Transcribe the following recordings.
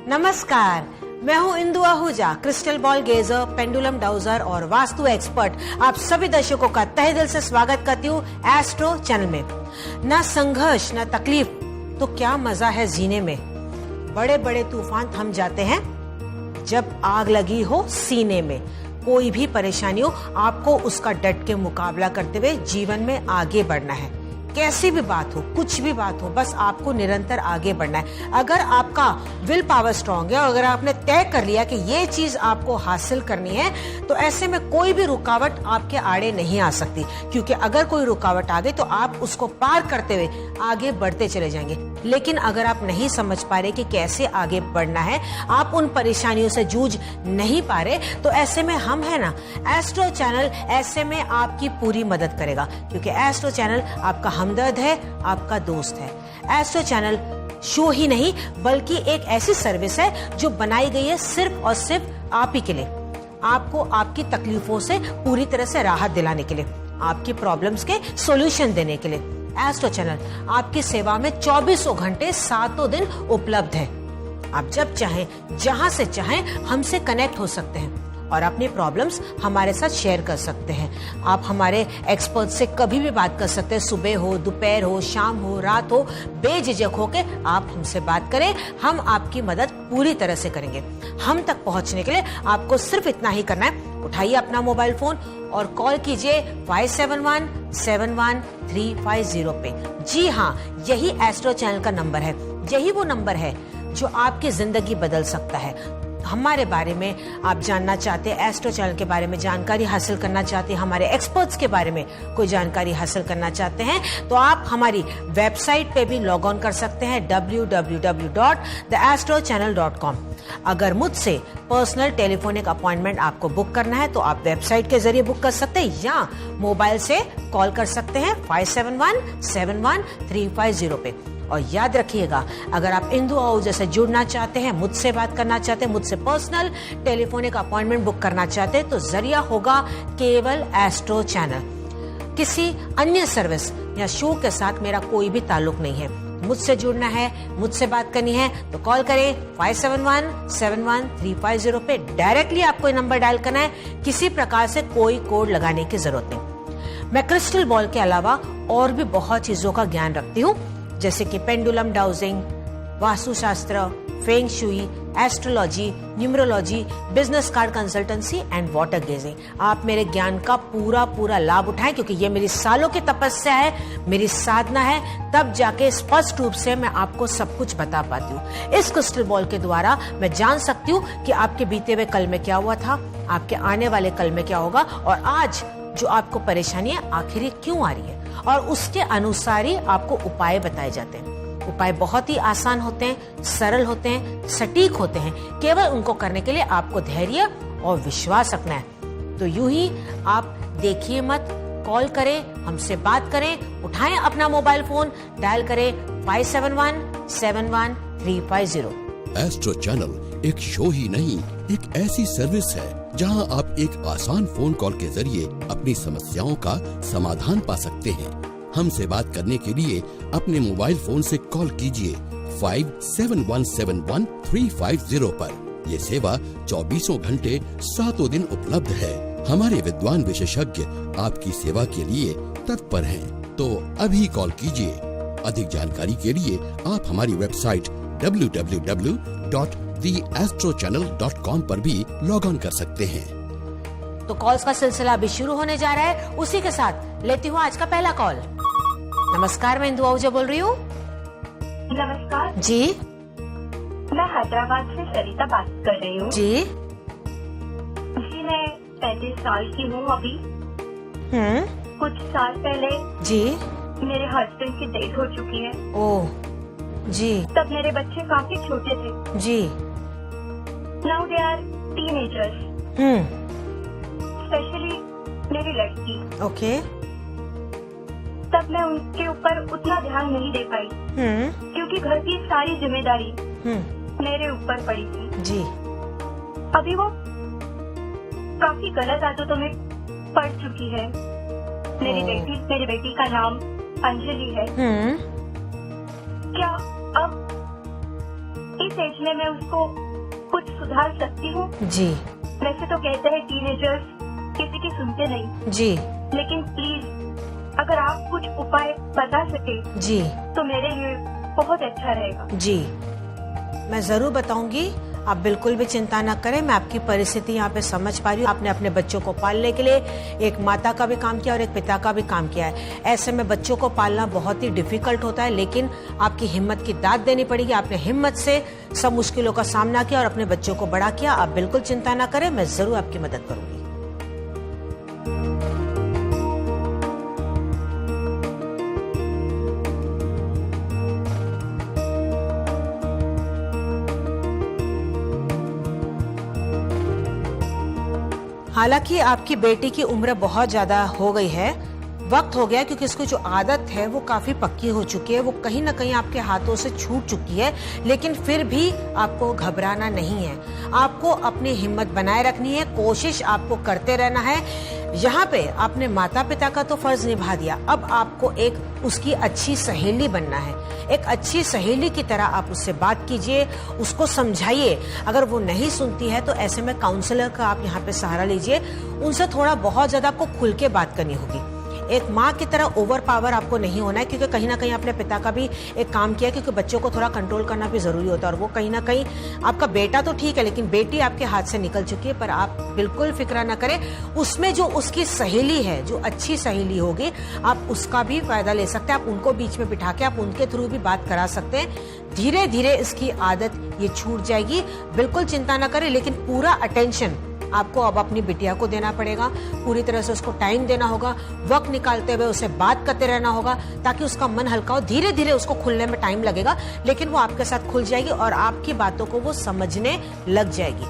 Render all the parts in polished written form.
नमस्कार, मैं हूं Indu Ahuja, crystal ball gazer, pendulum dowser और वास्तु एक्सपर्ट। आप सभी दर्शकों का तहे दिल से स्वागत करती हूं एस्ट्रो चैनल में। न संघर्ष न तकलीफ तो क्या मजा है जीने में। बड़े बड़े तूफान थम जाते हैं जब आग लगी हो सीने में। कोई भी परेशानी हो, आपको उसका डट के मुकाबला करते हुए जीवन में आगे बढ़ना है। कैसी भी बात हो, कुछ भी बात हो, बस आपको निरंतर आगे बढ़ना है। अगर आपका विल पावर स्ट्रांग है और अगर आपने तय कर लिया कि ये चीज आपको हासिल करनी है, तो ऐसे में कोई भी रुकावट आपके आड़े नहीं आ सकती, क्योंकि अगर कोई रुकावट आ गई तो आप उसको पार करते हुए आगे बढ़ते चले जाएंगे। लेकिन अगर आप नहीं समझ पा रहे कि कैसे आगे बढ़ना है, आप उन परेशानियों से जूझ नहीं पा रहे, तो ऐसे में हम है ना, एस्ट्रो चैनल ऐसे में आपकी पूरी मदद करेगा, क्योंकि एस्ट्रो चैनल आपका हमदर्द है, आपका दोस्त है। एस्ट्रो चैनल शो ही नहीं बल्कि एक ऐसी सर्विस है जो बनाई गई है सिर्फ और सिर्फ आप ही के लिए, आपको आपकी तकलीफों से पूरी तरह से राहत दिलाने के लिए, आपकी प्रॉब्लम्स के सॉल्यूशन देने के लिए। एस्ट्रो चैनल आपकी सेवा में 24 घंटे 7 दिन उपलब्ध है। आप जब चाहें, जहां से चाहें हमसे कनेक्ट हो सकते हैं और अपनी प्रॉब्लम्स हमारे साथ शेयर कर सकते हैं। आप हमारे एक्सपर्ट से कभी भी बात कर सकते हैं, सुबह हो, दोपहर हो, शाम हो, रात हो, बेझिझक होके आप हमसे बात करें, हम आपकी मदद पूरी तरह से करेंगे। हम तक पहुंचने के लिए आपको सिर्फ इतना ही करना है, उठाइए अपना मोबाइल फोन और कॉल कीजिए 57171350 पे। जी हाँ, यही एस्ट्रो चैनल का नंबर है। यही वो नंबर है जो आपकी जिंदगी बदल सकता है। हमारे बारे में आप जानना चाहते हैं, एस्ट्रो चैनल के बारे में जानकारी हासिल करना चाहते हैं, हमारे एक्सपर्ट्स के बारे में कोई जानकारी हासिल करना चाहते हैं, तो आप हमारी वेबसाइट पे भी लॉग ऑन कर सकते हैं www.theastrochannel.com। अगर मुझसे पर्सनल टेलीफोनिक अपॉइंटमेंट आपको बुक करना है तो आप वेबसाइट के जरिए बुक कर सकते हैं या मोबाइल से कॉल कर सकते हैं 57171350 पे। और याद रखिएगा, अगर आप इंदु आहूजा से जुड़ना चाहते हैं, मुझसे बात करना चाहते हैं, मुझसे पर्सनल टेलीफोनिक अपॉइंटमेंट बुक करना चाहते हैं, तो जरिया होगा केवल एस्ट्रो चैनल। किसी अन्य सर्विस या शो के साथ मेरा कोई भी ताल्लुक नहीं है। मुझसे जुड़ना है, मुझसे बात करनी है तो कॉल करें 57171350 पे। डायरेक्टली आपको ये नंबर डायल करना है, किसी प्रकार से कोई कोड लगाने की जरूरत नहीं। मैं क्रिस्टल बॉल के अलावा और भी बहुत चीजों का ज्ञान रखती हूँ, जैसे कि pendulum dowsing, vastushastra, feng shui, astrology, numerology, business card consultancy and water gazing. आप मेरे ज्ञान का पूरा लाभ उठाएं, क्योंकि ये मेरी सालों की तपस्या है, मेरी साधना है, तब जाके स्पष्ट रूप से मैं आपको सब कुछ बता पाती हूँ। इस क्रिस्टल बॉल के द्वारा मैं जान सकती हूँ कि आपके बीते हुए कल में क्या हुआ था, आपके आने वाले कल में क्या होगा, और आज जो आपको परेशानी है आखिर ये क्यों आ रही है, और उसके अनुसार ही आपको उपाय बताए जाते हैं। उपाय बहुत ही आसान होते हैं, सरल होते हैं, सटीक होते हैं। केवल उनको करने के लिए आपको धैर्य और विश्वास रखना है। तो यूं ही आप देखिए मत, कॉल करें, हमसे बात करें, उठाएं अपना मोबाइल फोन, डायल करें 57171350। एस्ट्रो चैनल एक शो ही नहीं, एक ऐसी सर्विस है जहां आप एक आसान फोन कॉल के जरिए अपनी समस्याओं का समाधान पा सकते हैं। हमसे बात करने के लिए अपने मोबाइल फोन से कॉल कीजिए 57171350 पर। ये सेवा 24 घंटे 7 दिन उपलब्ध है। हमारे विद्वान विशेषज्ञ आपकी सेवा के लिए तत्पर हैं, तो अभी कॉल कीजिए। अधिक जानकारी के लिए आप हमारी वेबसाइट www.theastrochannel.com पर भी लॉग ऑन कर सकते हैं। तो कॉल्स का सिलसिला अभी शुरू होने जा रहा है। उसी के साथ लेती हूँ आज का पहला कॉल। नमस्कार, मैं इंदु आहूजा बोल रही हूँ। नमस्कार जी, मैं हैदराबाद से सरिता बात कर रही हूँ। जी, मैं 35 साल की हूँ अभी। कुछ साल पहले जी। मेरे हस्बैंड की डेथ हो चुकी है। ओह जी। तब मेरे बच्चे काफी छोटे थे। जी। Now they are teenagers. Especially मेरी लड़की। ओके। तब मैं उनके ऊपर उतना ध्यान नहीं दे पाई क्योंकि घर की सारी जिम्मेदारी मेरे ऊपर पड़ी थी। जी। अभी वो काफी गलत आदतों में पड़ चुकी है। मेरी बेटी का नाम अंजलि है। क्या अब इस एज में मैं उसको कुछ सुधार सकती हूँ? जी। वैसे तो कहते हैं टीनेजर्स किसी की सुनते नहीं। जी। लेकिन प्लीज अगर आप कुछ उपाय बता सके जी तो मेरे लिए बहुत अच्छा रहेगा। जी, मैं जरूर बताऊंगी। आप बिल्कुल भी चिंता न करें। मैं आपकी परिस्थिति यहाँ पे समझ पा रही हूँ। आपने अपने बच्चों को पालने के लिए एक माता का भी काम किया और एक पिता का भी काम किया है। ऐसे में बच्चों को पालना बहुत ही डिफिकल्ट होता है, लेकिन आपकी हिम्मत की दाद देनी पड़ेगी। आपने हिम्मत से सब मुश्किलों का सामना किया और अपने बच्चों को बड़ा किया। आप बिल्कुल चिंता न करें, मैं जरूर आपकी मदद करूंगी। हालांकि आपकी बेटी की उम्र बहुत ज्यादा हो गई है, वक्त हो गया, क्योंकि इसको जो आदत है वो काफी पक्की हो चुकी है, वो कहीं ना कहीं आपके हाथों से छूट चुकी है। लेकिन फिर भी आपको घबराना नहीं है, आपको अपनी हिम्मत बनाए रखनी है, कोशिश आपको करते रहना है। यहाँ पे आपने माता पिता का तो फर्ज निभा दिया, अब आपको एक उसकी अच्छी सहेली बनना है। एक अच्छी सहेली की तरह आप उससे बात कीजिए, उसको समझाइए। अगर वो नहीं सुनती है तो ऐसे में काउंसलर का आप यहाँ पे सहारा लीजिए। उनसे थोड़ा बहुत ज्यादा आपको खुल के बात करनी होगी। एक माँ की तरह ओवर पावर आपको नहीं होना है, क्योंकि कहीं ना कहीं अपने पिता का भी एक काम किया, क्योंकि बच्चों को थोड़ा कंट्रोल करना भी जरूरी होता है। और वो कहीं ना कहीं आपका बेटा तो ठीक है, लेकिन बेटी आपके हाथ से निकल चुकी है। पर आप बिल्कुल फिक्र ना करें, उसमें जो उसकी सहेली है, जो अच्छी सहेली होगी, आप उसका भी फायदा ले सकते हैं। आप उनको बीच में बिठा के आप उनके थ्रू भी बात करा सकते हैं। धीरे धीरे इसकी आदत ये छूट जाएगी। बिल्कुल चिंता ना करें, लेकिन पूरा अटेंशन आपको अब अपनी बिटिया को देना पड़ेगा। पूरी तरह से उसको टाइम देना होगा, वक्त निकालते हुए उसे बात करते रहना होगा, ताकि उसका मन हल्का हो। धीरे धीरे उसको खुलने में टाइम लगेगा, लेकिन वो आपके साथ खुल जाएगी और आपकी बातों को वो समझने लग जाएगी।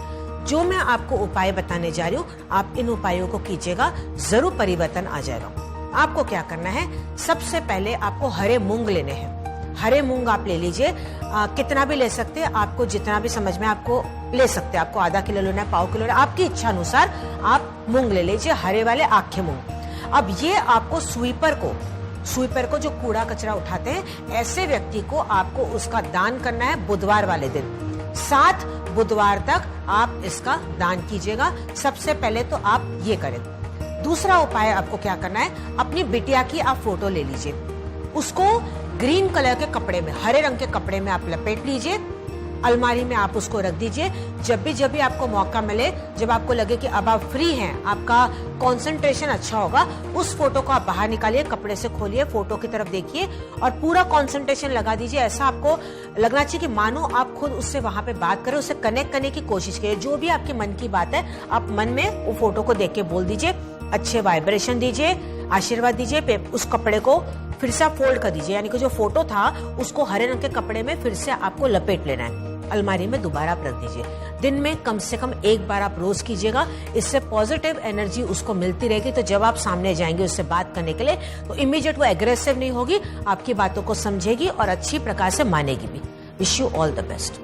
जो मैं आपको उपाय बताने जा रही हूँ, आप इन उपायों को कीजिएगा, जरूर परिवर्तन आ जाएगा। आपको क्या करना है, सबसे पहले आपको हरे मूंग लेने हैं। हरे मूंग आप ले लीजिए, कितना भी ले सकते हैं, आपको जितना भी समझ में आपको ले सकते हैं। आपको आधा किलो लेना है, पाव किलो लेना है, आपकी इच्छा अनुसार आप मूंग ले लीजिए, हरे वाले आखे मूंग। अब ये आपको स्वीपर को जो कूड़ा कचरा उठाते हैं, ऐसे व्यक्ति को आपको उसका दान करना है बुधवार वाले दिन। 7 बुधवार तक आप इसका दान कीजिएगा। सबसे पहले तो आप ये करें। दूसरा उपाय आपको क्या करना है, अपनी बिटिया की आप फोटो ले लीजिए, उसको ग्रीन कलर के कपड़े में, हरे रंग के कपड़े में आप लपेट लीजिए, अलमारी में आप उसको रख दीजिए। जब भी आपको मौका मिले, जब आपको लगे कि अब आप फ्री हैं, आपका कंसंट्रेशन अच्छा होगा, उस फोटो को आप बाहर निकालिए, कपड़े से खोलिए, फोटो की तरफ देखिए और पूरा कंसंट्रेशन लगा दीजिए। ऐसा आपको लगना चाहिए कि मानो आप खुद उससे वहां पे बात करें, उससे कनेक्ट करने की कोशिश करिए। जो भी आपके मन की बात है, आप मन में वो फोटो को देख के बोल दीजिए, अच्छे वाइब्रेशन दीजिए, आशीर्वाद दीजिए। उस कपड़े को फिर से आप फोल्ड कर दीजिए, यानी कि जो फोटो था उसको हरे रंग के कपड़े में फिर से आपको लपेट लेना है, अलमारी में दोबारा आप रख दीजिए। दिन में कम से कम एक बार आप रोज कीजिएगा, इससे पॉजिटिव एनर्जी उसको मिलती रहेगी। तो जब आप सामने जाएंगे उससे बात करने के लिए, तो इमीडिएट वो एग्रेसिव नहीं होगी, आपकी बातों को समझेगी और अच्छी प्रकार से मानेगी भी। Wish you all the best.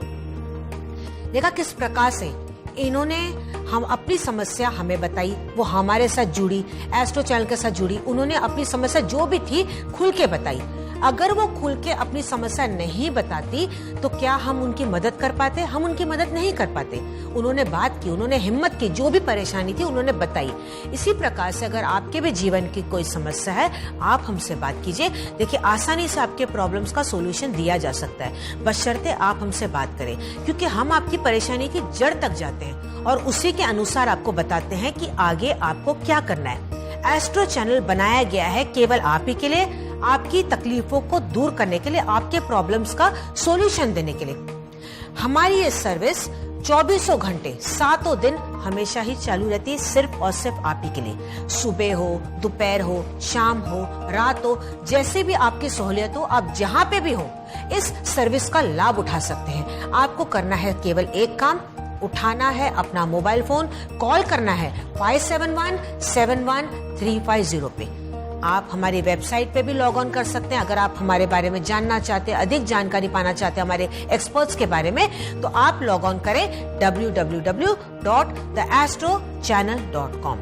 देखा किस प्रकार से इन्होंने हम अपनी समस्या हमें बताई, वो हमारे साथ जुड़ी, एस्ट्रो चैनल के साथ जुड़ी, उन्होंने अपनी समस्या जो भी थी खुल के बताई। अगर वो खुल के अपनी समस्या नहीं बताती तो क्या हम उनकी मदद कर पाते? हम उनकी मदद नहीं कर पाते। उन्होंने बात की, उन्होंने हिम्मत की, जो भी परेशानी थी उन्होंने बताई। इसी प्रकार से अगर आपके भी जीवन की कोई समस्या है, आप हमसे बात कीजिए। देखिए, आसानी से आपके प्रॉब्लम्स का सोल्यूशन दिया जा सकता है, बशर्ते आप हमसे बात करें, क्योंकि हम आपकी परेशानी की जड़ तक जाते हैं और उसी के अनुसार आपको बताते हैं कि आगे आपको क्या करना है। एस्ट्रो चैनल बनाया गया है केवल आप ही के लिए, आपकी तकलीफों को दूर करने के लिए, आपके प्रॉब्लम्स का सॉल्यूशन देने के लिए। हमारी ये सर्विस 24 घंटे 7 दिन हमेशा ही चालू रहती है, सिर्फ और सिर्फ आप ही के लिए। सुबह हो, दोपहर हो, शाम हो, रात हो, जैसे भी आपकी सहूलियत हो, आप जहां पे भी हो इस सर्विस का लाभ उठा सकते हैं। आपको करना है केवल एक काम, उठाना है अपना मोबाइल फोन, कॉल करना है 571-71350 पे। आप हमारी वेबसाइट पे भी लॉग ऑन कर सकते हैं। अगर आप हमारे बारे में जानना चाहते हैं, अधिक जानकारी पाना चाहते हैं हमारे एक्सपर्ट्स के बारे में, तो आप लॉग ऑन करें www.theastrochannel.com।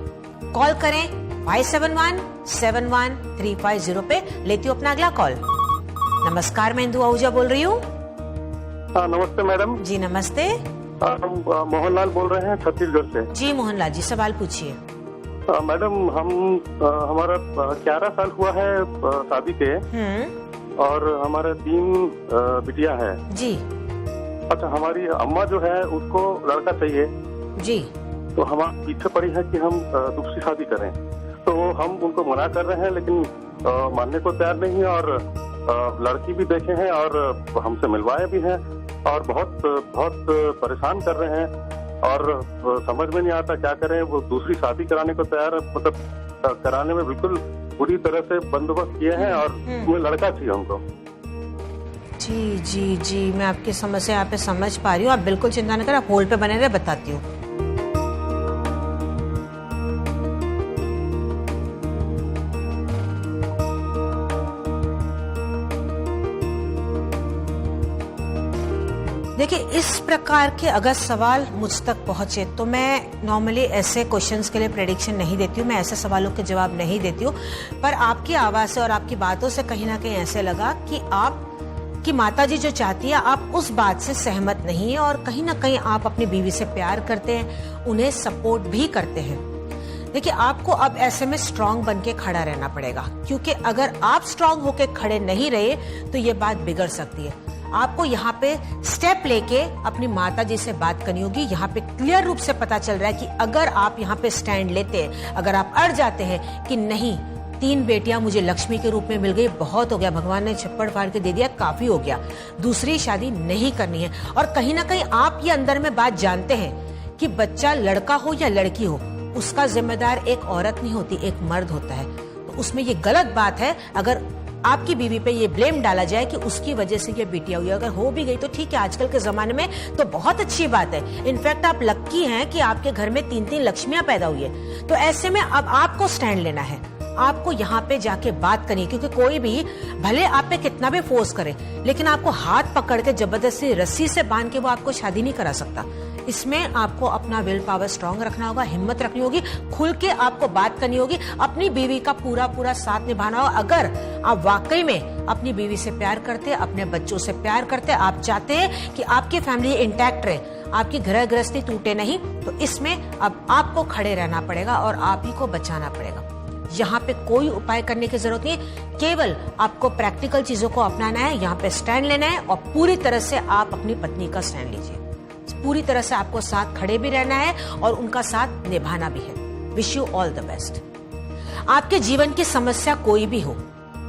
कॉल करें 571-71350 पे। लेती हूँ अपना अगला कॉल। नमस्कार, मैं इंदु आहूजा बोल रही हूँ। नमस्ते मैडम जी नमस्ते। हम मोहनलाल बोल रहे हैं छत्तीसगढ़ से। जी मोहनलाल जी, सवाल पूछिए। मैडम हमारा 11 साल हुआ है शादी के, और हमारे 3 बिटिया है जी। अच्छा, हमारी अम्मा जो है उसको लड़का चाहिए जी। तो हमारे पीछे पड़ी है कि हम दूसरी शादी करें, तो हम उनको मना कर रहे हैं, लेकिन मानने को तैयार नहीं है। और लड़की भी देखे हैं और हमसे मिलवाए भी हैं, और बहुत परेशान कर रहे हैं, और समझ में नहीं आता क्या करें। वो दूसरी शादी कराने को तैयार, मतलब कराने में बिल्कुल पूरी तरह से बंदोबस्त किए हैं, और वो लड़का चाहिए हमको। जी जी जी, मैं आपकी समस्या यहाँ पे समझ पा रही हूँ। आप बिल्कुल चिंता न करें, आप होल्ड पे बने रहे, बताती हूँ। देखिए, इस प्रकार के अगर सवाल मुझ तक पहुंचे तो मैं नॉर्मली ऐसे क्वेश्चंस के लिए प्रेडिक्शन नहीं देती हूँ, मैं ऐसे सवालों के जवाब नहीं देती हूँ। पर आपकी आवाज से और आपकी बातों से कहीं ना कहीं ऐसे लगा कि आपकी माताजी जो चाहती है, आप उस बात से सहमत नहीं है, और कहीं ना कहीं आप अपनी बीवी से प्यार करते हैं, उन्हें सपोर्ट भी करते हैं। देखिए, आपको अब ऐसे में स्ट्रांग बन के खड़ा रहना पड़ेगा, क्योंकि अगर आप स्ट्रांग होके खड़े नहीं रहे तो ये बात बिगड़ सकती है। आपको यहाँ पे स्टेप लेके अपनी माताजी से बात करनी होगी। यहाँ पे क्लियर रूप से पता चल रहा है कि अगर आप यहाँ पे स्टैंड लेते हैं, अगर आप अड़ जाते हैं कि नहीं, 3 बेटियां मुझे लक्ष्मी के रूप में मिल गई, बहुत हो गया, भगवान ने छप्पड़ फाड़ के दे दिया, काफी हो गया, दूसरी शादी नहीं करनी है, और कहीं ना कहीं आप ये अंदर में बात जानते हैं कि बच्चा लड़का हो या लड़की हो, उसका जिम्मेदार एक औरत नहीं होती, एक मर्द होता है। तो उसमें ये गलत बात है अगर आपकी बीवी पे ये ब्लेम डाला जाए कि उसकी वजह से ये बिटिया हुई। अगर हो भी गई तो ठीक है, आजकल के जमाने में तो बहुत अच्छी बात है। इनफैक्ट आप लक्की हैं कि आपके घर में 3-3 लक्ष्मियां पैदा हुई है। तो ऐसे में अब आपको स्टैंड लेना है, आपको यहाँ पे जाके बात करनी है, क्योंकि कोई भी भले आप पे कितना भी फोर्स करे, लेकिन आपको हाथ पकड़ के जबरदस्ती रस्सी से बांध के वो आपको शादी नहीं करा सकता। इसमें आपको अपना विल पावर स्ट्रांग रखना होगा, हिम्मत रखनी होगी, खुल के आपको बात करनी होगी, अपनी बीवी का पूरा साथ निभाना होगा। अगर आप वाकई में अपनी बीवी से प्यार करते हैं, अपने बच्चों से प्यार करते हैं, आप चाहते हैं कि आपकी फैमिली इंटैक्ट रहे, आपकी गृह गृहस्थी टूटे नहीं, तो इसमें अब आपको खड़े रहना पड़ेगा और आप ही को बचाना पड़ेगा। यहाँ पे कोई उपाय करने की जरूरत नहीं, केवल आपको प्रैक्टिकल चीजों को अपनाना है, यहाँ पे स्टैंड लेना है, और पूरी तरह से आप अपनी पत्नी का स्टैंड लीजिए। पूरी तरह से आपको साथ खड़े भी रहना है और उनका साथ निभाना भी है। Wish you all the best. आपके जीवन की समस्या कोई भी हो,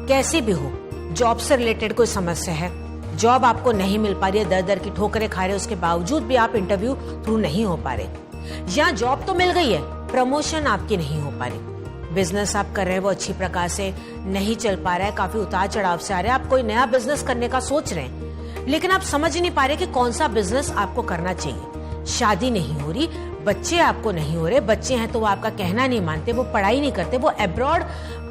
कैसी भी हो, जॉब से रिलेटेड कोई समस्या है, जॉब आपको नहीं मिल पा रही है, दर दर की ठोकरें खा रहे हैं, उसके बावजूद भी आप इंटरव्यू थ्रू नहीं हो पा रहे, या जॉब तो मिल गई है, प्रमोशन आपकी नहीं हो पा रही, बिजनेस आप कर रहे हैं वो अच्छी प्रकार से नहीं चल पा रहा है, काफी उतार चढ़ाव से आ रहे हैं, आप कोई नया बिजनेस करने का सोच रहे हैं, लेकिन आप समझ नहीं पा रहे कि कौन सा बिजनेस आपको करना चाहिए, शादी नहीं हो रही, बच्चे आपको नहीं हो रहे, बच्चे हैं तो वो आपका कहना नहीं मानते, वो पढ़ाई नहीं करते, वो अब्रॉड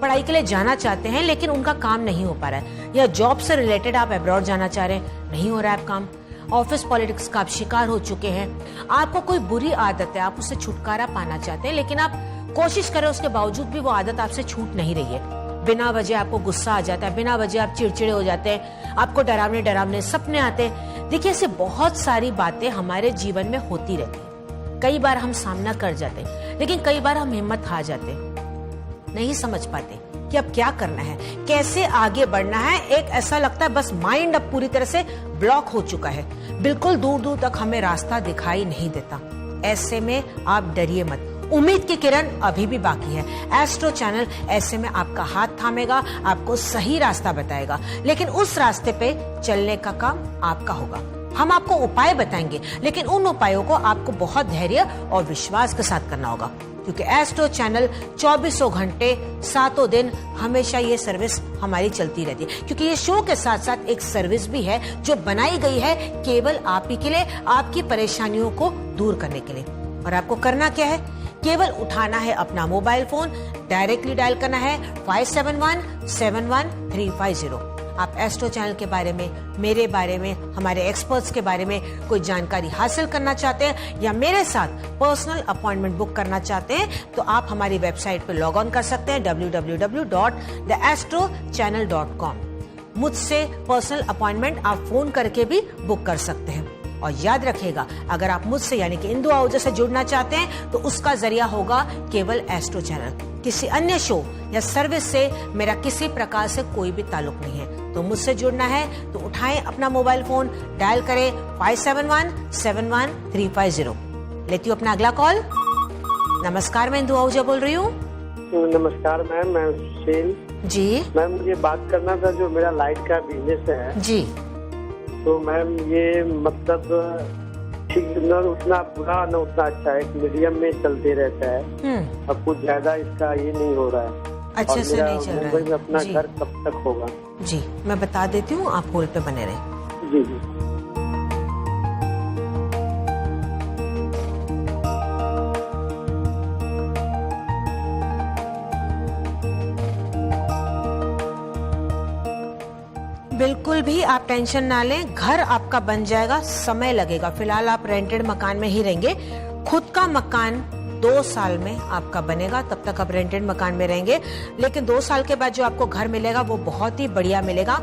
पढ़ाई के लिए जाना चाहते हैं लेकिन उनका काम नहीं हो पा रहा है, या जॉब से रिलेटेड आप अब्रॉड जाना चाह रहे हैं, नहीं हो रहा है आप काम, ऑफिस पॉलिटिक्स का आप शिकार हो चुके हैं, आपको कोई बुरी आदत है, आप उससे छुटकारा पाना चाहते हैं, लेकिन आप कोशिश करें उसके बावजूद भी वो आदत आपसे छूट नहीं रही है, बिना वजह आपको गुस्सा आ जाता है, बिना वजह आप चिड़चिड़े हो जाते हैं, आपको डरावने सपने आते हैं। देखिए, ऐसे बहुत सारी बातें हमारे जीवन में होती रहती हैं, कई बार हम सामना कर जाते हैं, लेकिन कई बार हम हिम्मत हार जाते हैं, नहीं समझ पाते कि अब क्या करना है, कैसे आगे बढ़ना है। एक ऐसा लगता है बस माइंड अब पूरी तरह से ब्लॉक हो चुका है, बिल्कुल दूर दूर तक हमें रास्ता दिखाई नहीं देता। ऐसे में आप डरिए मत, उम्मीद की किरण अभी भी बाकी है। एस्ट्रो चैनल ऐसे में आपका हाथ थामेगा, आपको सही रास्ता बताएगा, लेकिन उस रास्ते पे चलने का काम आपका होगा। हम आपको उपाय बताएंगे, लेकिन उन उपायों को आपको बहुत धैर्य और विश्वास के साथ करना होगा, क्योंकि एस्ट्रो चैनल 24 घंटे 7 दिन हमेशा ये सर्विस हमारी चलती रहती है, क्योंकि ये शो के साथ साथ एक सर्विस भी है जो बनाई गई है केवल आप ही के लिए, आपकी परेशानियों को दूर करने के लिए। और आपको करना क्या है, केवल उठाना है अपना मोबाइल फोन, डायरेक्टली डायल करना है 57171350। आप एस्ट्रो चैनल के बारे में, मेरे बारे में, हमारे एक्सपर्ट्स के बारे में कोई जानकारी हासिल करना चाहते हैं या मेरे साथ पर्सनल अपॉइंटमेंट बुक करना चाहते हैं, तो आप हमारी वेबसाइट पर लॉग ऑन कर सकते हैं www.theastrochannel.com। मुझसे पर्सनल अपॉइंटमेंट आप फोन करके भी बुक कर सकते हैं। और याद रखिएगा, अगर आप मुझसे यानी कि इंदु आहूजा से जुड़ना चाहते हैं तो उसका जरिया होगा केवल एस्ट्रो चैनल। किसी अन्य शो या सर्विस से मेरा किसी प्रकार से कोई भी ताल्लुक नहीं है। तो मुझसे जुड़ना है तो उठाएं अपना मोबाइल फोन, डायल करें 57171350। लेती हूँ अपना अगला कॉल। नमस्कार, मैं इंदु आहूजा बोल रही हूँ। नमस्कार मैम, मैं सुशील जी। मैम, मुझे बात करना था, जो मेरा लाइट का बिजनेस है जी। तो मैम ये मतलब ठीक न उतना बुरा न उतना अच्छा है, मीडियम में चलते रहता है। अब कुछ ज्यादा इसका ये नहीं हो रहा है, अच्छे से नहीं चल रहा है। मुंबई में अपना जी। घर कब तक होगा? जी, मैं बता देती हूँ, आप होल्ड पे बने रहें। जी जी। बिल्कुल भी आप टेंशन ना लें, घर आपका बन जाएगा, समय लगेगा। फिलहाल आप रेंटेड मकान में ही रहेंगे। खुद का मकान 2 साल में आपका बनेगा, तब तक आप रेंटेड मकान में रहेंगे। लेकिन 2 साल के बाद जो आपको घर मिलेगा वो बहुत ही बढ़िया मिलेगा।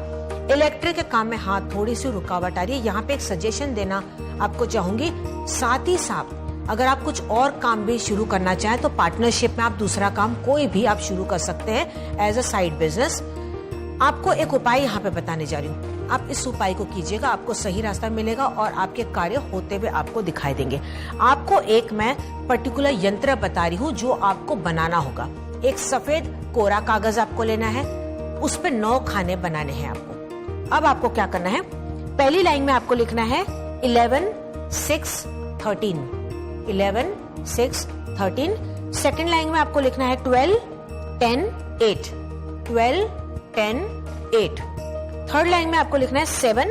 इलेक्ट्रिक के काम में हाँ थोड़ी सी रुकावट आ रही है, यहाँ पे एक सजेशन देना आपको चाहूंगी। साथ ही साथ अगर आप कुछ और काम भी शुरू करना चाहें तो पार्टनरशिप में आप दूसरा काम कोई भी आप शुरू कर सकते हैं एज अ साइड बिजनेस। आपको एक उपाय यहाँ पे बताने जा रही हूँ, आप इस उपाय को कीजिएगा, आपको सही रास्ता मिलेगा और आपके कार्य होते हुए आपको दिखाई देंगे। आपको एक मैं पर्टिकुलर यंत्र बता रही हूँ जो आपको बनाना होगा। एक सफेद कोरा कागज आपको लेना है, उस पे 9 खाने बनाने हैं आपको। अब आपको क्या करना है, पहली लाइन में आपको लिखना है 11 6 13, 11 6 13। सेकेंड लाइन में आपको लिखना है 12 10 8, 12 10 8। थर्ड लाइन में आपको लिखना है 7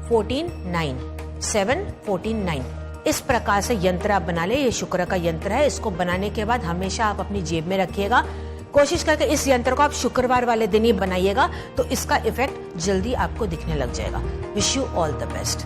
14 9, 7 14 9। इस प्रकार से यंत्र आप बना ले। ये शुक्र का यंत्र है, इसको बनाने के बाद हमेशा आप अपनी जेब में रखिएगा। कोशिश करके इस यंत्र को आप शुक्रवार वाले दिन ही बनाइएगा, तो इसका इफेक्ट जल्दी आपको दिखने लग जाएगा। Wish you all the best.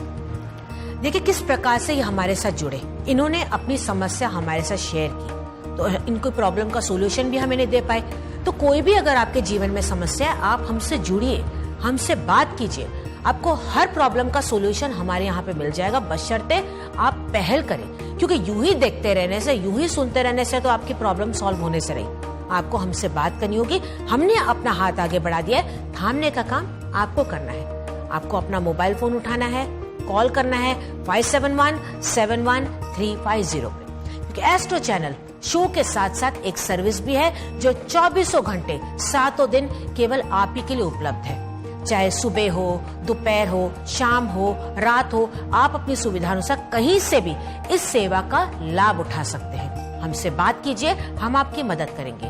देखिए किस प्रकार से ये हमारे साथ जुड़े, इन्होंने अपनी समस्या हमारे साथ शेयर की, तो इनको प्रॉब्लम का सोल्यूशन भी हमें नहीं दे पाए। तो कोई भी अगर आपके जीवन में समस्या है, आप हमसे जुड़िए, हमसे बात कीजिए, आपको हर प्रॉब्लम का सोल्यूशन हमारे यहाँ पे मिल जाएगा, बशर्ते आप पहल करें। क्योंकि यूं ही देखते रहने से, यूं ही सुनते रहने से तो आपकी प्रॉब्लम सॉल्व होने से रही। आपको हमसे बात करनी होगी, हमने अपना हाथ आगे बढ़ा दिया है, थामने का काम आपको करना है। आपको अपना मोबाइल फोन उठाना है, कॉल करना है 57171350 पे, क्योंकि एस्ट्रो चैनल शो के साथ साथ एक सर्विस भी है जो 24 घंटे 7 दिन केवल आप ही के लिए उपलब्ध है। चाहे सुबह हो, दोपहर हो, शाम हो, रात हो, आप अपनी सुविधा अनुसार कहीं से भी इस सेवा का लाभ उठा सकते हैं। हमसे बात कीजिए, हम आपकी मदद करेंगे।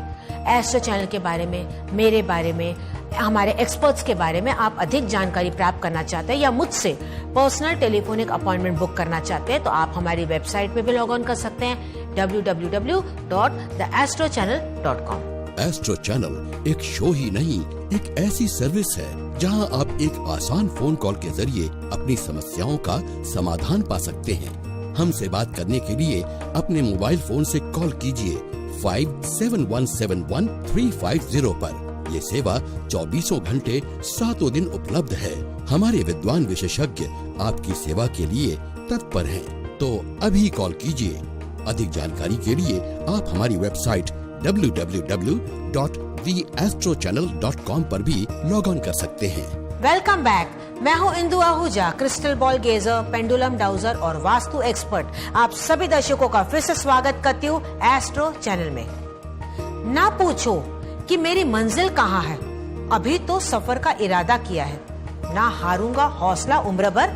एस्ट्रो चैनल के बारे में, मेरे बारे में, हमारे एक्सपर्ट्स के बारे में आप अधिक जानकारी प्राप्त करना चाहते हैं या मुझसे पर्सनल टेलीफोनिक अपॉइंटमेंट बुक करना चाहते हैं, तो आप हमारी वेबसाइट पे भी लॉग ऑन कर सकते हैं www.theastrochannel.com। एस्ट्रो चैनल एक शो ही नहीं, एक ऐसी सर्विस है जहां आप एक आसान फोन कॉल के जरिए अपनी समस्याओं का समाधान पा सकते हैं। हमसे बात करने के लिए अपने मोबाइल फोन से कॉल कीजिए 57171350 पर। ये सेवा 24 घंटे 7 दिन उपलब्ध है। हमारे विद्वान विशेषज्ञ आपकी सेवा के लिए तत्पर हैं, तो अभी कॉल कीजिए। अधिक जानकारी के लिए आप हमारी वेबसाइट www.theastrochannel.com पर भी लॉग ऑन कर सकते हैं। Welcome back. मैं हूं Indu Ahuja, crystal ball gazer, pendulum dowser और वास्तु एक्सपर्ट। आप सभी दर्शकों का फिर से स्वागत करती हूँ एस्ट्रो चैनल में। ना पूछो कि मेरी मंजिल कहाँ है, अभी तो सफर का इरादा किया है, ना हारूंगा हौसला उम्र भर,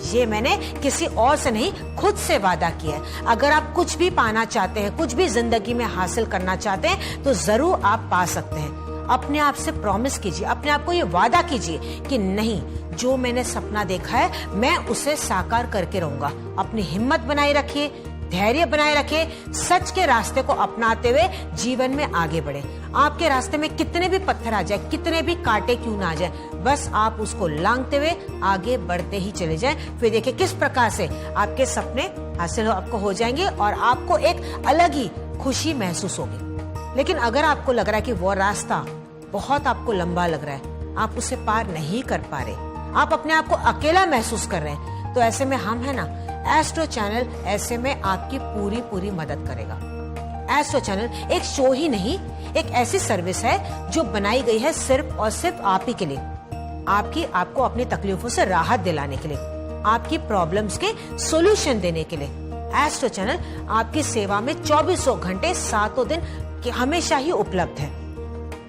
ये मैंने किसी और से नहीं, खुद से वादा किया है। अगर आप कुछ भी पाना चाहते हैं, कुछ भी जिंदगी में हासिल करना चाहते हैं, तो जरूर आप पा सकते हैं। अपने आप से प्रॉमिस कीजिए, अपने आप को ये वादा कीजिए कि नहीं, जो मैंने सपना देखा है मैं उसे साकार करके रहूंगा। अपनी हिम्मत बनाए रखिए, धैर्य बनाए रखिए, सच के रास्ते को अपनाते हुए जीवन में आगे बढ़े। आपके रास्ते में कितने भी पत्थर आ जाए, कितने भी कांटे क्यों ना आ जाए, बस आप उसको लांघते हुए आगे बढ़ते ही चले जाएं। फिर देखिए किस प्रकार से आपके सपने हासिल आपको हो जाएंगे और आपको एक अलग ही खुशी महसूस होगी। लेकिन अगर आपको लग रहा है कि वो रास्ता बहुत आपको लंबा लग रहा है, आप उसे पार नहीं कर पा रहे, आप अपने आप को अकेला महसूस कर रहे हैं, तो ऐसे में हम है ना, एस्ट्रो चैनल ऐसे में आपकी पूरी मदद करेगा। एस्ट्रो चैनल एक शो ही नहीं, एक ऐसी सर्विस है जो बनाई गई है सिर्फ और सिर्फ आप ही के लिए, आपको अपनी तकलीफों से राहत दिलाने के लिए, आपकी प्रॉब्लम्स के सॉल्यूशन देने के लिए। एस्ट्रो चैनल आपकी सेवा में 24 घंटे 7 दिन हमेशा ही उपलब्ध है।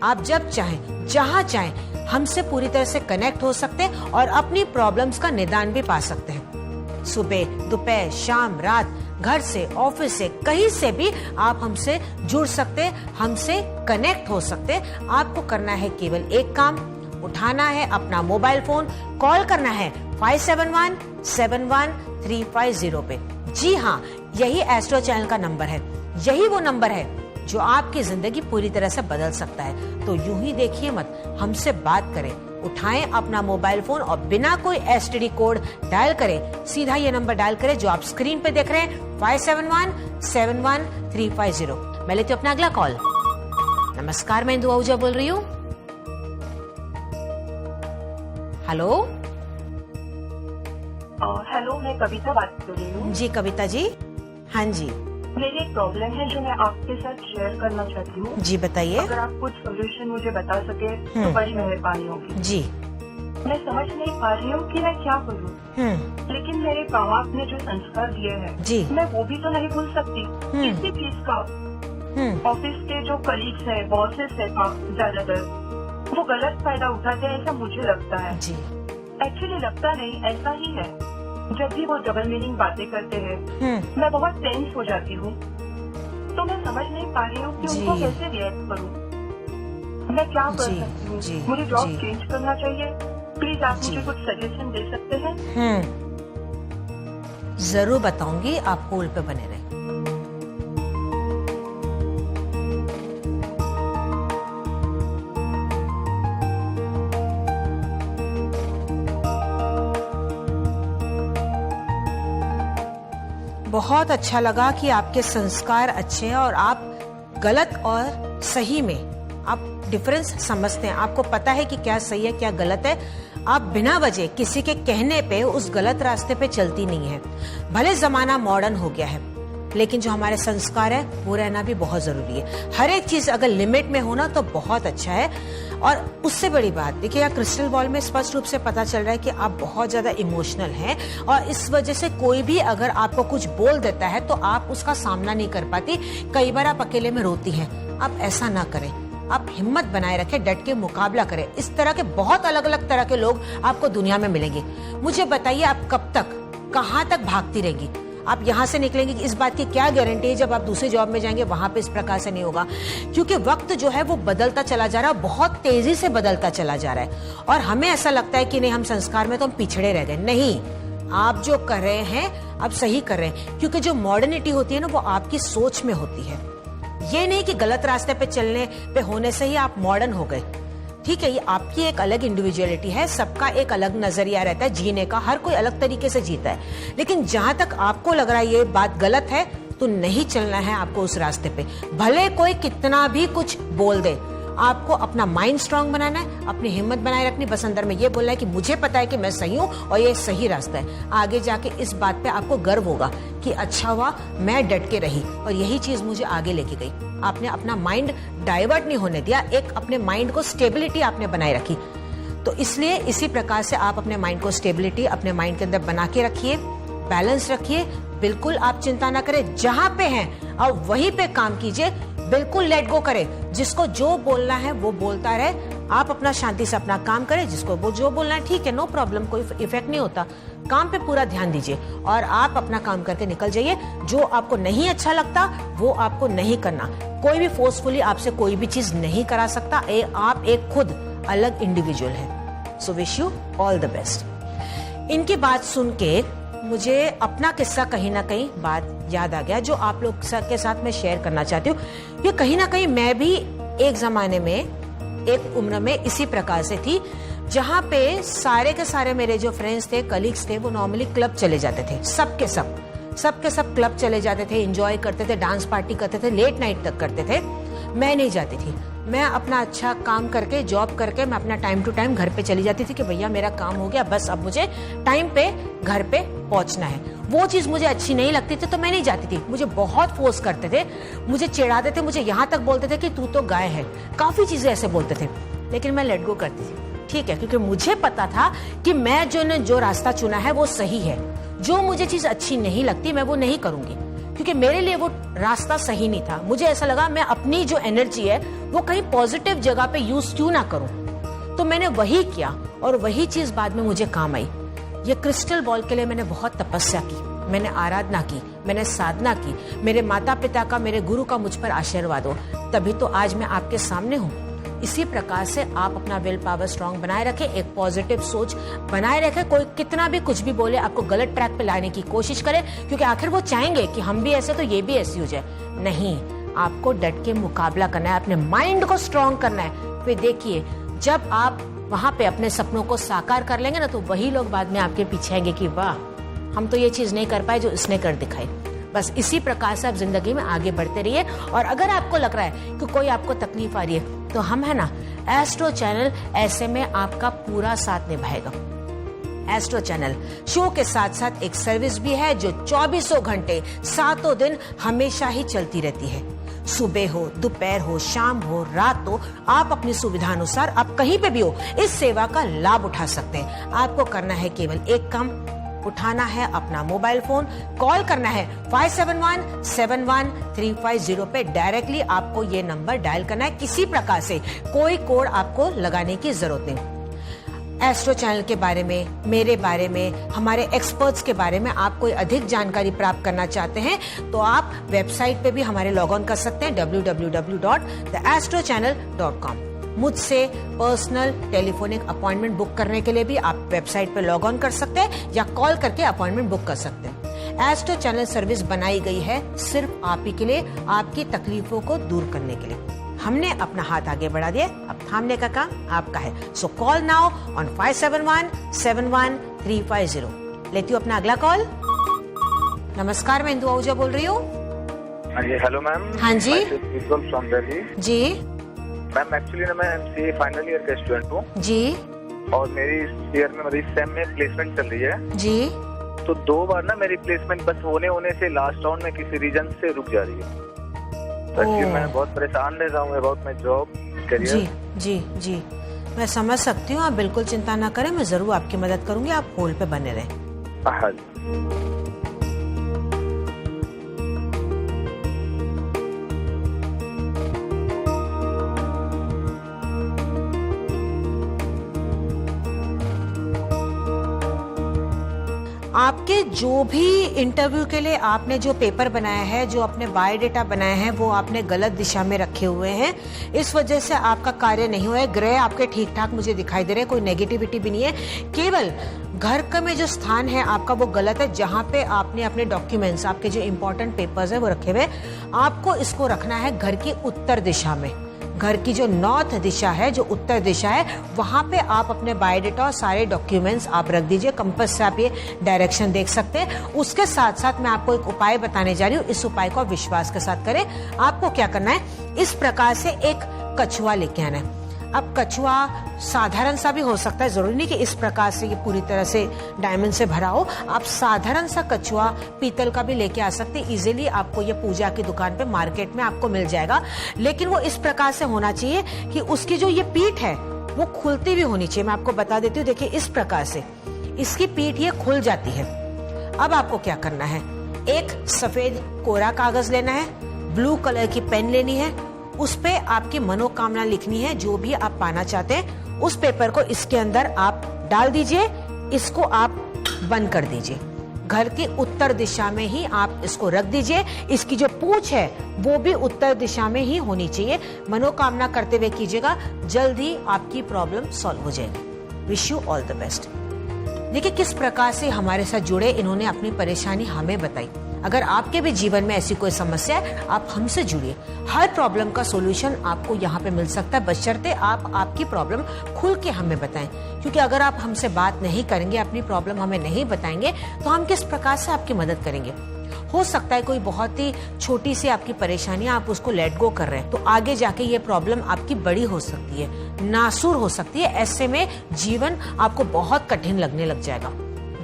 आप जब चाहें, जहां चाहें, हमसे पूरी तरह से कनेक्ट हो सकते हैं और अपनी प्रॉब्लम्स का निदान भी पा सकते हैं। सुबह, दोपहर, शाम, रात, घर से, ऑफिस से, कहीं से भी आप हमसे जुड़ सकते हैं, हमसे कनेक्ट हो सकते हैं। आपको करना है केवल एक काम, उठाना है अपना मोबाइल फोन, कॉल करना है 571-71350 पे। जी हाँ, यही एस्ट्रो चैनल का नंबर है, यही वो नंबर है जो आपकी जिंदगी पूरी तरह से बदल सकता है। तो यूं ही देखिए मत, हमसे बात करें, उठाएं अपना मोबाइल फोन और बिना कोई एसटीडी कोड डायल करें, सीधा ये नंबर डायल करें जो आप स्क्रीन पे देख रहे हैं, 571-71350। मैं लेती हूँ अपना अगला कॉल। नमस्कार, मैं इंदु आहूजा बोल रही हूँ। हेलो। हेलो, मैं कविता बात कर रही हूँ। जी कविता जी, हाँ जी, मेरी एक प्रॉब्लम है जो मैं आपके साथ शेयर करना चाहती हूँ। जी बताइए। अगर आप कुछ सोल्यूशन मुझे बता सके तो बड़ी मेहरबानी होगी। जी। मैं समझ नहीं पा रही हूँ कि मैं क्या करूँ, लेकिन मेरे माँ बाप ने जो संस्कार दिए हैं, जी, मैं वो भी तो नहीं भूल सकती। किसी चीज का ऑफिस के जो कलीग्स है, बॉसेस है, ज्यादातर वो गलत फायदा उठाते हैं, ऐसा मुझे लगता है। जी। एक्चुअली लगता नहीं, ऐसा ही है। जब भी वो डबल मीनिंग बातें करते हैं, मैं बहुत टेंस हो जाती हूँ। तो मैं समझ नहीं पा रही हूँ कि उनको कैसे रिएक्ट करूँ। मैं क्या कर सकती हूँ? मुझे जॉब चेंज करना चाहिए? प्लीज आप मुझे कुछ सजेशन दे सकते हैं? जरूर बताऊंगी, आप होल्ड पे बने रहे। बहुत अच्छा लगा कि आपके संस्कार अच्छे हैं और आप गलत और सही में आप डिफरेंस समझते हैं, आपको पता है कि क्या सही है क्या गलत है। आप बिना वजह किसी के कहने पे उस गलत रास्ते पे चलती नहीं है। भले जमाना मॉडर्न हो गया है, लेकिन जो हमारे संस्कार है वो रहना भी बहुत जरूरी है। हर एक चीज अगर लिमिट में होना तो बहुत अच्छा है। और उससे बड़ी बात देखिए, यहाँ क्रिस्टल बॉल में स्पष्ट रूप से पता चल रहा है कि आप बहुत ज्यादा इमोशनल हैं और इस वजह से कोई भी अगर आपको कुछ बोल देता है तो आप उसका सामना नहीं कर पाती। कई बार आप अकेले में रोती हैं। आप ऐसा ना करें, आप हिम्मत बनाए रखें, डट के मुकाबला करें। इस तरह के बहुत अलग अलग तरह के लोग आपको दुनिया में मिलेंगे। मुझे बताइए, आप कब तक, कहाँ तक भागती रहेंगी? आप यहाँ से निकलेंगे, इस बात की क्या गारंटी है जब आप दूसरी जॉब में जाएंगे वहां पे इस प्रकार से नहीं होगा? क्योंकि वक्त जो है वो बदलता चला जा रहा है, बहुत तेजी से बदलता चला जा रहा है। और हमें ऐसा लगता है कि नहीं, हम संस्कार में तो हम पिछड़े रह गए। नहीं, आप जो कर रहे हैं आप सही कर रहे हैं, क्योंकि जो मॉडर्निटी होती है ना वो आपकी सोच में होती है। ये नहीं कि गलत रास्ते पे चलने पे होने से ही आप मॉडर्न हो गए। ठीक है, ये आपकी एक अलग इंडिविजुअलिटी है, सबका एक अलग नजरिया रहता है जीने का, हर कोई अलग तरीके से जीता है। लेकिन जहां तक आपको लग रहा है ये बात गलत है तो नहीं चलना है आपको उस रास्ते पे। भले कोई कितना भी कुछ बोल दे, आपको अपना माइंड स्ट्रांग बनाना है, अपनी हिम्मत बनाए रखनी, बस अंदर में ये बोलना है कि मुझे पता है कि मैं सही हूँ और ये सही रास्ता है। आगे जाके इस बात पे आपको गर्व होगा कि अच्छा हुआ मैं डट के रही और यही चीज मुझे आगे लेके गई। आपने अपना माइंड डाइवर्ट नहीं होने दिया, एक अपने माइंड को स्टेबिलिटी आपने बनाए रखी। तो इसलिए इसी प्रकार से आप अपने माइंड को स्टेबिलिटी अपने माइंड के अंदर बना के रखिए, बैलेंस रखिए। बिल्कुल आप चिंता ना करें, जहां पे हैं और वहीं पे काम कीजिए। बिल्कुल लेट गो करें, जिसको जो बोलना है वो बोलता रहे। आप अपना शांति से अपना काम करें, जिसको वो जो बोलना है ठीक है, नो प्रॉब्लम, कोई इफेक्ट नहीं होता। काम पे पूरा ध्यान दीजिए और आप अपना काम करके निकल जाइए। जो आपको नहीं अच्छा लगता वो आपको नहीं करना। कोई भी फोर्सफुली आपसे कोई भी चीज नहीं करा सकता। आप एक खुद अलग इंडिविजुअल है। So wish you all the best. इनकी बात सुन के मुझे अपना किस्सा कहीं ना कहीं बात याद आ गया, जो आप लोग के साथ मैं शेयर करना चाहती हूँ। ये कहीं ना कहीं मैं भी एक जमाने में, एक उम्र में इसी प्रकार से थी, जहाँ पे सारे के सारे मेरे जो फ्रेंड्स थे, कलीग्स थे, वो नॉर्मली क्लब चले जाते थे। सब के सब क्लब चले जाते थे, एंजॉय करते थे, डांस पार्टी करते थे, लेट नाइट तक करते थे। मैं नहीं जाती थी। मैं अपना अच्छा काम करके, जॉब करके, मैं अपना टाइम टू टाइम घर पे चली जाती थी कि भैया मेरा काम हो गया, बस अब मुझे टाइम पे घर पे पहुंचना है। वो चीज मुझे अच्छी नहीं लगती थी तो मैं नहीं जाती थी। मुझे बहुत फोर्स करते थे, मुझे चिढ़ाते थे, मुझे यहाँ तक बोलते थे कि तू तो गाय है, काफी चीजें ऐसे बोलते थे, लेकिन मैं लेट गो करती थी। ठीक है, क्योंकि मुझे पता था कि मैं जो रास्ता चुना है वो सही है। जो मुझे चीज अच्छी नहीं लगती मैं वो नहीं करूंगी, क्योंकि मेरे लिए वो रास्ता सही नहीं था। मुझे ऐसा लगा मैं अपनी जो एनर्जी है वो कहीं पॉजिटिव जगह पे यूज क्यों ना करूं। तो मैंने वही किया और वही चीज बाद में मुझे काम आई। ये क्रिस्टल बॉल के लिए मैंने बहुत तपस्या की, मैंने आराधना की, मैंने साधना की। मेरे माता पिता का, मेरे गुरु का मुझ पर आशीर्वाद हो, तभी तो आज मैं आपके सामने हूँ। इसी प्रकार से आप अपना विल पावर स्ट्रांग बनाए रखें, एक पॉजिटिव सोच बनाए रखें। कोई कितना भी कुछ भी बोले, आपको गलत ट्रैक पे लाने की कोशिश करे, क्योंकि आखिर वो चाहेंगे कि हम भी ऐसे तो ये भी ऐसी हो जाए। नहीं, आपको डट के मुकाबला करना है, अपने माइंड को स्ट्रांग करना है। फिर देखिए, जब आप वहां पे अपने सपनों को साकार कर लेंगे ना, तो वही लोग बाद में आपके पीछे आएंगे कि वाह, हम तो ये चीज नहीं कर पाए जो इसने कर दिखाई। बस इसी प्रकार से आप जिंदगी में आगे बढ़ते रहिए। और अगर आपको लग रहा है कि कोई आपको तकलीफ आ रही है, तो हम है ना, एस्ट्रो चैनल ऐसे में आपका पूरा साथ निभाएगा। एस्ट्रो चैनल शो के साथ साथ एक सर्विस भी है जो 24 घंटे 7 दिन हमेशा ही चलती रहती है। सुबह हो, दोपहर हो, शाम हो, रात हो, आप अपनी सुविधा अनुसार, आप कहीं पे भी हो, इस सेवा का लाभ उठा सकते हैं। आपको करना है केवल एक काम, उठाना है अपना मोबाइल फोन, कॉल करना है 571-71350 पे। डायरेक्टली आपको ये नंबर डायल करना है। किसी प्रकार से कोई कोड आपको लगाने की जरूरत नहीं। एस्ट्रो चैनल के बारे में, मेरे बारे में, हमारे एक्सपर्ट्स के बारे में आप कोई अधिक जानकारी प्राप्त करना चाहते हैं तो आप वेबसाइट पे भी हमारे लॉग ऑन कर सकते हैं, www.theastrochannel.com। मुझसे पर्सनल टेलीफोनिक अपॉइंटमेंट बुक करने के लिए भी आप वेबसाइट पे लॉग ऑन कर सकते हैं या कॉल करके अपॉइंटमेंट बुक कर सकते हैं। एस्ट्रो चैनल सर्विस बनाई गई है सिर्फ आप ही के लिए, आपकी तकलीफों को दूर करने के लिए। हमने अपना हाथ आगे बढ़ा दिया, अब थामने का काम आपका है। सो कॉल नाउ ऑन 571-71350। लेती हूँ अपना अगला कॉल। नमस्कार, मैं इंदु आहूजा बोल रही हूँ। हाँ जी, हेलो मैम। हाँ जी फ्रॉम दिल्ली जी। मैम एक्चुअली ना मैं MCA फाइनल ईयर का स्टूडेंट हूँ जी। और मेरी इस ईयर में, मेरी सेम में प्लेसमेंट चल रही है जी। तो 2 बार ना मेरी प्लेसमेंट बस होने से लास्ट राउंड में किसी रीजन से रुक जा रही है। तो मैं बहुत परेशान रह रहा हूँ अबाउट माई जॉब करियर। जी जी जी, मैं समझ सकती हूँ। आप बिल्कुल चिंता ना करें, मैं जरूर आपकी मदद करूंगी। आप होल्ड पे बने रहें। हाँ जी। आपके जो भी इंटरव्यू के लिए आपने जो पेपर बनाया है, जो अपने बायोडेटा बनाए हैं, वो आपने गलत दिशा में रखे हुए हैं। इस वजह से आपका कार्य नहीं हुआ है। ग्रह आपके ठीक ठाक मुझे दिखाई दे रहे हैं, कोई नेगेटिविटी भी नहीं है। केवल घर का में जो स्थान है आपका वो गलत है, जहाँ पे आपने अपने डॉक्यूमेंट्स, आपके जो इंपॉर्टेंट पेपर्स है वो रखे हुए। आपको इसको रखना है घर की उत्तर दिशा में। घर की जो नॉर्थ दिशा है, जो उत्तर दिशा है, वहां पे आप अपने बायोडेटा और सारे डॉक्यूमेंट्स आप रख दीजिए। कंपास से आप ये डायरेक्शन देख सकते हैं। उसके साथ साथ मैं आपको एक उपाय बताने जा रही हूँ। इस उपाय को विश्वास के साथ करें। आपको क्या करना है, इस प्रकार से एक कछुआ लेके आना है। अब कछुआ साधारण सा भी हो सकता है, जरूरी नहीं कि इस प्रकार से ये पूरी तरह से डायमंड से भरा हो। आप साधारण सा कछुआ पीतल का भी लेके आ सकते हैं। इजीली आपको ये पूजा की दुकान पे, मार्केट में आपको मिल जाएगा। लेकिन वो इस प्रकार से होना चाहिए कि उसकी जो ये पीठ है वो खुलती भी होनी चाहिए। मैं आपको बता देती हूँ, देखिए इस प्रकार से इसकी पीठ ये खुल जाती है। अब आपको क्या करना है, एक सफेद कोरा कागज लेना है, ब्लू कलर की पेन लेनी है उस पे आपकी मनोकामना लिखनी है, जो भी आप पाना चाहते हैं उस पेपर को इसके अंदर आप डाल दीजिए। इसको आप बंद कर दीजिए, घर की उत्तर दिशा में ही आप इसको रख दीजिए। इसकी जो पूंछ है वो भी उत्तर दिशा में ही होनी चाहिए। मनोकामना करते हुए कीजिएगा, जल्द ही आपकी प्रॉब्लम सॉल्व हो जाएगी। Wish you all the best. देखिए किस प्रकार से हमारे साथ जुड़े, इन्होंने अपनी परेशानी हमें बताई। अगर आपके भी जीवन में ऐसी कोई समस्या है, आप हमसे जुड़िए। हर प्रॉब्लम का सॉल्यूशन आपको यहाँ पे मिल सकता है, बशर्ते आप आपकी प्रॉब्लम खुल के हमें बताएं। क्योंकि अगर आप हमसे बात नहीं करेंगे, अपनी प्रॉब्लम हमें नहीं बताएंगे, तो हम किस प्रकार से आपकी मदद करेंगे। हो सकता है कोई बहुत ही छोटी सी आपकी परेशानी, आप उसको लेट गो कर रहे हैं, तो आगे जाके ये प्रॉब्लम आपकी बड़ी हो सकती है, नासूर हो सकती है। ऐसे में जीवन आपको बहुत कठिन लगने लग जाएगा।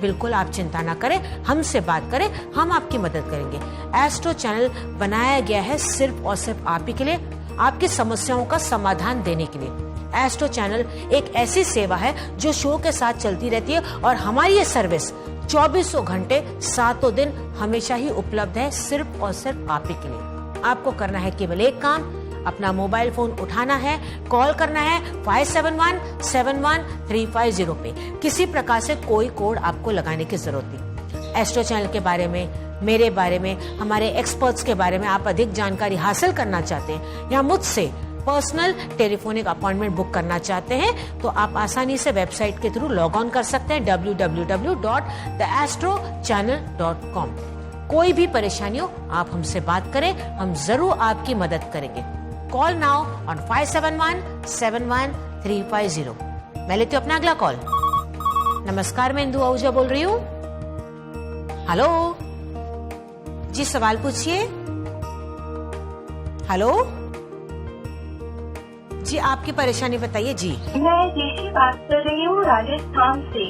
बिल्कुल आप चिंता ना करें, हमसे बात करें, हम आपकी मदद करेंगे। एस्ट्रो चैनल बनाया गया है सिर्फ और सिर्फ आप ही के लिए, आपकी समस्याओं का समाधान देने के लिए। एस्ट्रो चैनल एक ऐसी सेवा है जो शो के साथ चलती रहती है, और हमारी ये सर्विस 2400 घंटे 7 दिन हमेशा ही उपलब्ध है, सिर्फ और सिर्फ आप ही के लिए। आपको करना है केवल एक काम, अपना मोबाइल फोन उठाना है, कॉल करना है 57171350 पे। किसी प्रकार से कोई कोड आपको लगाने की जरूरत नहीं। एस्ट्रो चैनल के बारे में, मेरे बारे में, हमारे एक्सपर्ट्स के बारे में आप अधिक जानकारी हासिल करना चाहते हैं या मुझसे पर्सनल टेलीफोनिक अपॉइंटमेंट बुक करना चाहते हैं, तो आप आसानी से वेबसाइट के थ्रू लॉग ऑन कर सकते हैं www.theastrochannel.com। कोई भी परेशानी हो आप हमसे बात करें, हम जरूर आपकी मदद करेंगे। Call now on 57171350। मैं लेती हूँ अपना अगला कॉल। नमस्कार, मैं इंदु आहूजा बोल रही हूँ। हेलो जी, सवाल पूछिए। हेलो जी, आपकी परेशानी बताइए जी। मैं ऋषि बात कर रही हूँ राजस्थान से।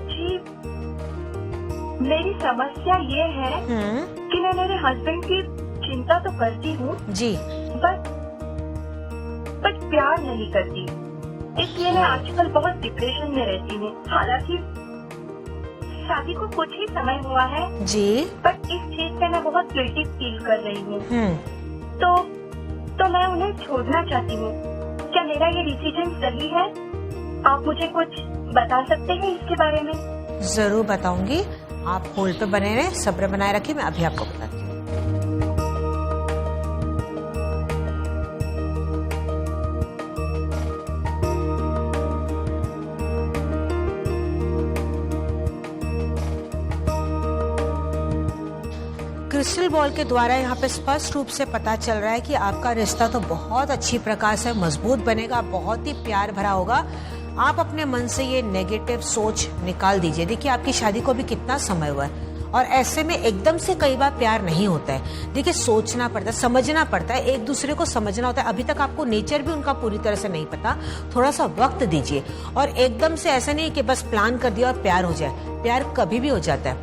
जी, मेरी समस्या ये है कि मैं मेरे हस्बैंड की चिंता तो करती हूँ जी, बट प्यार नहीं करती, इसलिए मैं आजकल बहुत डिप्रेशन में रहती हूँ। हालांकि शादी को कुछ ही समय हुआ है जी, बट इस चीज पे मैं बहुत गिल्टी फील कर रही हूँ। तो मैं उन्हें छोड़ना चाहती हूँ। क्या मेरा ये डिसीजन सही है? आप मुझे कुछ बता सकते हैं इसके बारे में? जरूर बताऊंगी। आप होल्ड पे बने रहे, सब्र बनाए रखिए, मैं अभी आपको बताती हूँ। क्रिस्टल बॉल के द्वारा यहाँ पे स्पष्ट रूप से पता चल रहा है कि आपका रिश्ता तो बहुत अच्छी प्रकार से मजबूत बनेगा, बहुत ही प्यार भरा होगा। आप अपने मन से ये नेगेटिव सोच निकाल दीजिए। देखिए आपकी शादी को भी कितना समय हुआ है, और ऐसे में एकदम से कई बार प्यार नहीं होता है। देखिए सोचना पड़ता है, समझना पड़ता है, एक दूसरे को समझना होता है। अभी तक आपको नेचर भी उनका पूरी तरह से नहीं पता, थोड़ा सा वक्त दीजिए। और एकदम से ऐसा नहीं कि बस प्लान कर दिया और प्यार हो जाए। प्यार कभी भी हो जाता है,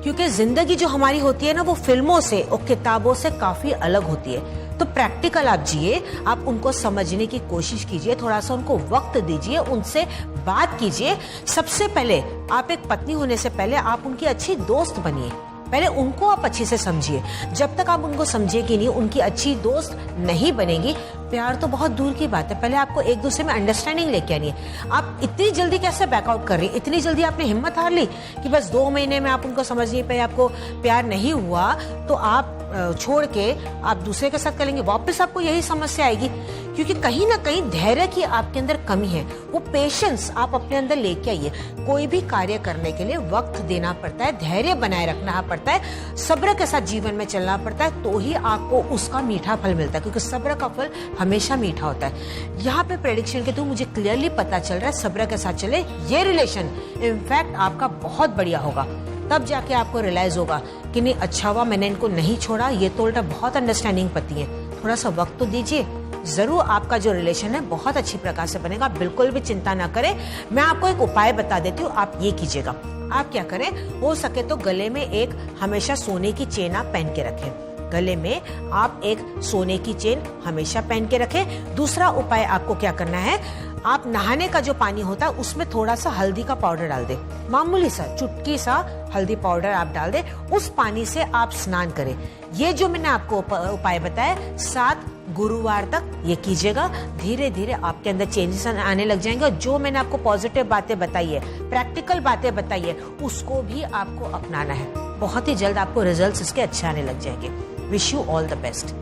क्योंकि जिंदगी जो हमारी होती है ना, वो फिल्मों से और किताबों से काफी अलग होती है। तो प्रैक्टिकल आप जिए, आप उनको समझने की कोशिश कीजिए, थोड़ा सा उनको वक्त दीजिए, उनसे बात कीजिए। सबसे पहले आप एक पत्नी होने से पहले आप उनकी अच्छी दोस्त बनिए। पहले उनको आप अच्छे से समझिए। जब तक आप उनको समझेगी नहीं, उनकी अच्छी दोस्त नहीं बनेगी, प्यार तो बहुत दूर की बात है। पहले आपको एक दूसरे में अंडरस्टैंडिंग लेके आनी है। आप इतनी जल्दी कैसे बैकआउट कर रही, इतनी जल्दी आपने हिम्मत हार ली कि बस 2 महीने में आप उनको समझ नहीं पाए, आपको प्यार नहीं हुआ, तो आप छोड़ के आप दूसरे के साथ करेंगे, वापस आपको यही समस्या आएगी। क्योंकि कहीं ना कहीं धैर्य की आपके अंदर कमी है। वो पेशेंस आप अपने अंदर लेके आइए। कोई भी कार्य करने के लिए वक्त देना पड़ता है, धैर्य बनाए रखना पड़ता है, सब्र के साथ जीवन में चलना पड़ता है, तो ही आपको उसका मीठा फल मिलता है। क्योंकि सब्र का फल हमेशा मीठा होता है। यहाँ पे प्रेडिक्शन के थ्रू मुझे क्लियरली पता चल रहा है, सब्र के साथ चले, ये रिलेशन इनफैक्ट आपका बहुत बढ़िया होगा। तब जाके आपको रियलाइज होगा कि नहीं, अच्छा हुआ मैंने इनको नहीं छोड़ा, ये तो उल्टा बहुत अंडरस्टैंडिंग पति है। थोड़ा सा वक्त तो दीजिए, जरूर आपका जो रिलेशन है बहुत अच्छी प्रकार से बनेगा। बिल्कुल भी चिंता ना करें। मैं आपको एक उपाय बता देती हूँ, आप ये कीजिएगा। आप क्या करें, हो सके तो गले में एक हमेशा सोने की चेन आप पहन के रखें। गले में आप एक सोने की चेन हमेशा पहन के रखें। दूसरा उपाय आपको क्या करना है, आप नहाने का जो पानी होता है उसमें थोड़ा सा हल्दी का पाउडर डाल दे, मामूली सा चुटकी सा हल्दी पाउडर आप डाल दे, उस पानी से आप स्नान करें। ये जो मैंने आपको उपाय बताया 7 गुरुवार तक ये कीजिएगा। धीरे धीरे आपके अंदर चेंजेस आने लग जाएंगे और जो मैंने आपको पॉजिटिव बातें बताई है, प्रैक्टिकल बातें बताई है, उसको भी आपको अपनाना है। बहुत ही जल्द आपको रिजल्ट्स इसके अच्छे आने लग जाएंगे। Wish you all the best.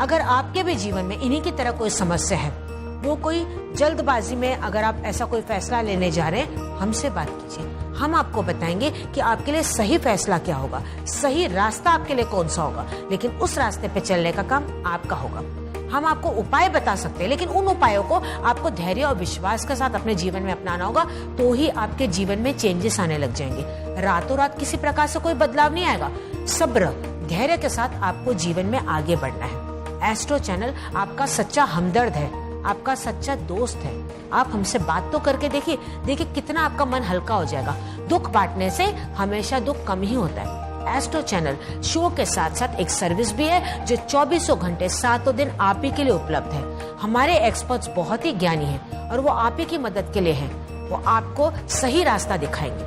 अगर आपके भी जीवन में इन्हीं की तरह कोई समस्या है, वो कोई जल्दबाजी में अगर आप ऐसा कोई फैसला लेने जा रहे हैं, हमसे बात कीजिए। हम आपको बताएंगे कि आपके लिए सही फैसला क्या होगा, सही रास्ता आपके लिए कौन सा होगा, लेकिन उस रास्ते पे चलने का काम आपका होगा। हम आपको उपाय बता सकते हैं, लेकिन उन उपायों को आपको धैर्य और विश्वास के साथ अपने जीवन में अपनाना होगा, तो ही आपके जीवन में चेंजेस आने लग जाएंगे। रातों रात किसी प्रकार से कोई बदलाव नहीं आएगा। सब्र धैर्य के साथ आपको जीवन में आगे बढ़ना है। एस्ट्रो चैनल आपका सच्चा हमदर्द है, आपका सच्चा दोस्त है। आप हमसे बात तो करके देखिए कितना आपका मन हल्का हो जाएगा। दुख बांटने से हमेशा दुख कम ही होता है। एस्ट्रो चैनल शो के साथ साथ एक सर्विस भी है जो 24 घंटे 7 दिन आप ही के लिए उपलब्ध है। हमारे एक्सपर्ट्स बहुत ही ज्ञानी हैं और वो आप ही की मदद के लिए हैं। वो आपको सही रास्ता दिखाएंगे।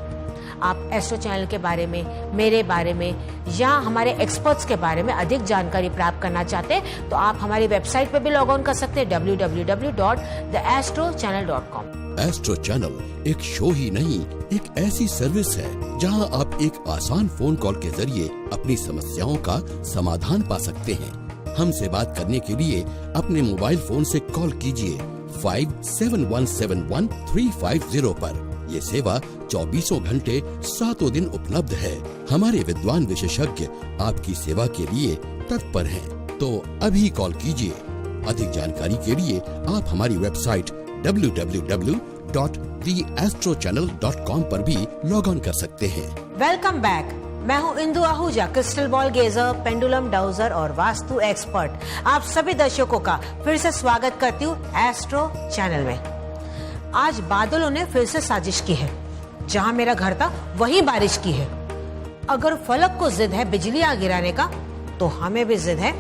आप एस्ट्रो चैनल के बारे में, मेरे बारे में या हमारे एक्सपर्ट्स के बारे में अधिक जानकारी प्राप्त करना चाहते हैं तो आप हमारी वेबसाइट पर भी लॉग ऑन कर सकते हैं www.theastrochannel.com। एस्ट्रो चैनल एक शो ही नहीं, एक ऐसी सर्विस है जहां आप एक आसान फोन कॉल के जरिए अपनी समस्याओं का समाधान पा सकते हैं। हमसे बात करने के लिए अपने मोबाइल फोन से कॉल कीजिए 57171350 पर। ये सेवा 24 घंटे 7 दिन उपलब्ध है। हमारे विद्वान विशेषज्ञ आपकी सेवा के लिए तत्पर हैं, तो अभी कॉल कीजिए। अधिक जानकारी के लिए आप हमारी वेबसाइट www.theastrochannel.com पर भी लॉग ऑन कर सकते हैं। Welcome back. मैं हूं Indu Ahuja, crystal ball gazer, pendulum dowser और वास्तु एक्सपर्ट। आप सभी दर्शकों का फिर से स्वागत करती हूँ एस्ट्रो चैनल में। आज बादलों ने फिर से साजिश की है। जहां मेरा घर था वहीं बारिश की है। अगर फलक को जिद है बिजलियां गिराने का, तो हमें भी जिद है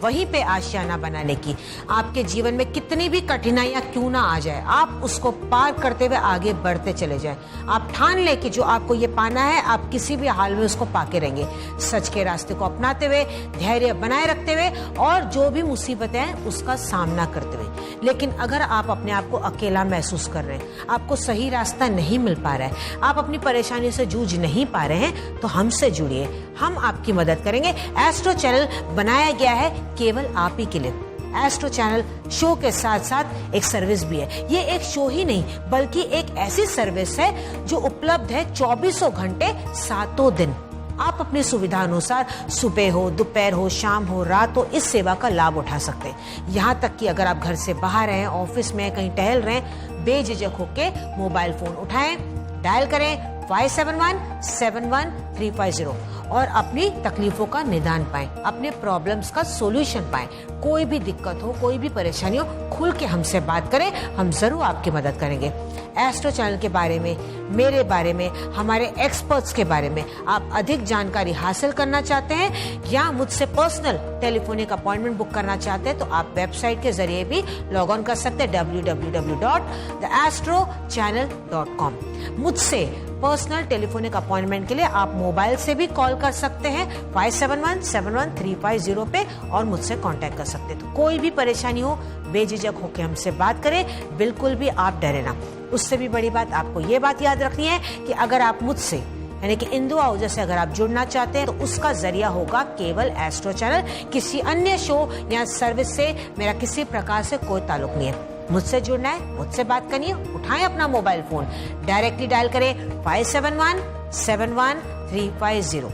वहीं पे आशियाना बनाने की। आपके जीवन में कितनी भी कठिनाइयां क्यों ना आ जाए, आप उसको पार करते हुए आगे बढ़ते चले जाएं। आप ठान ले कि जो आपको ये पाना है, आप किसी भी हाल में उसको पाके रहेंगे। सच के रास्ते को अपनाते हुए, धैर्य बनाए रखते हुए और जो भी मुसीबतें हैं उसका सामना करते हुए। लेकिन अगर आप अपने आप को अकेला महसूस कर रहे हैं, आपको सही रास्ता नहीं मिल पा रहा है, आप अपनी परेशानी से जूझ नहीं पा रहे हैं, तो हमसे जुड़िए, हम आपकी मदद करेंगे। एस्ट्रो चैनल बनाया गया है केवल आप ही के लिए। एस्ट्रो चैनल शो के साथ साथ एक सर्विस भी है। ये एक शो ही नहीं बल्कि एक ऐसी सर्विस है जो उपलब्ध है 24 घंटे 7 दिन। आप अपनी सुविधा अनुसार सुबह हो, दोपहर हो, शाम हो, रात हो, इस सेवा का लाभ उठा सकते हैं। यहाँ तक कि अगर आप घर से बाहर हैं, ऑफिस में कहीं टहल रहे हैं, बेझिझक होके मोबाइल फोन उठाएं, डायल करें 57171350 और अपनी तकलीफों का निदान पाएं, अपने प्रॉब्लम्स का सॉल्यूशन पाएं। कोई भी दिक्कत हो, कोई भी परेशानी हो, खुल के हमसे बात करें, हम जरूर आपकी मदद करेंगे। एस्ट्रो चैनल के बारे में, मेरे बारे में, हमारे एक्सपर्ट्स के बारे में आप अधिक जानकारी हासिल करना चाहते हैं या मुझसे पर्सनल टेलीफोनिक अपॉइंटमेंट बुक करना चाहते हैं, तो आप वेबसाइट के जरिए भी लॉग ऑन कर सकते हैं www.theastrochannel.com। मुझसे पर्सनल टेलीफोनिक अपॉइंटमेंट के लिए आप मोबाइल से भी कॉल कर सकते हैं 57171350 पे और मुझसे कांटेक्ट कर सकते हैं। तो कोई भी परेशानी हो, बेझिझक होकर हमसे बात करें, बिल्कुल भी आप डरे ना। उससे भी बड़ी बात आपको ये बात याद रखनी है कि अगर आप मुझसे यानी कि इंदु आहूजा से अगर आप जुड़ना चाहते हैं, तो उसका जरिया होगा केवल एस्ट्रो चैनल। किसी अन्य शो या सर्विस से मेरा किसी प्रकार से कोई ताल्लुक नहीं है। मुझसे जुड़ना है, मुझसे बात करनी है, उठाएं अपना मोबाइल फोन, डायरेक्टली डायल करें 57171350।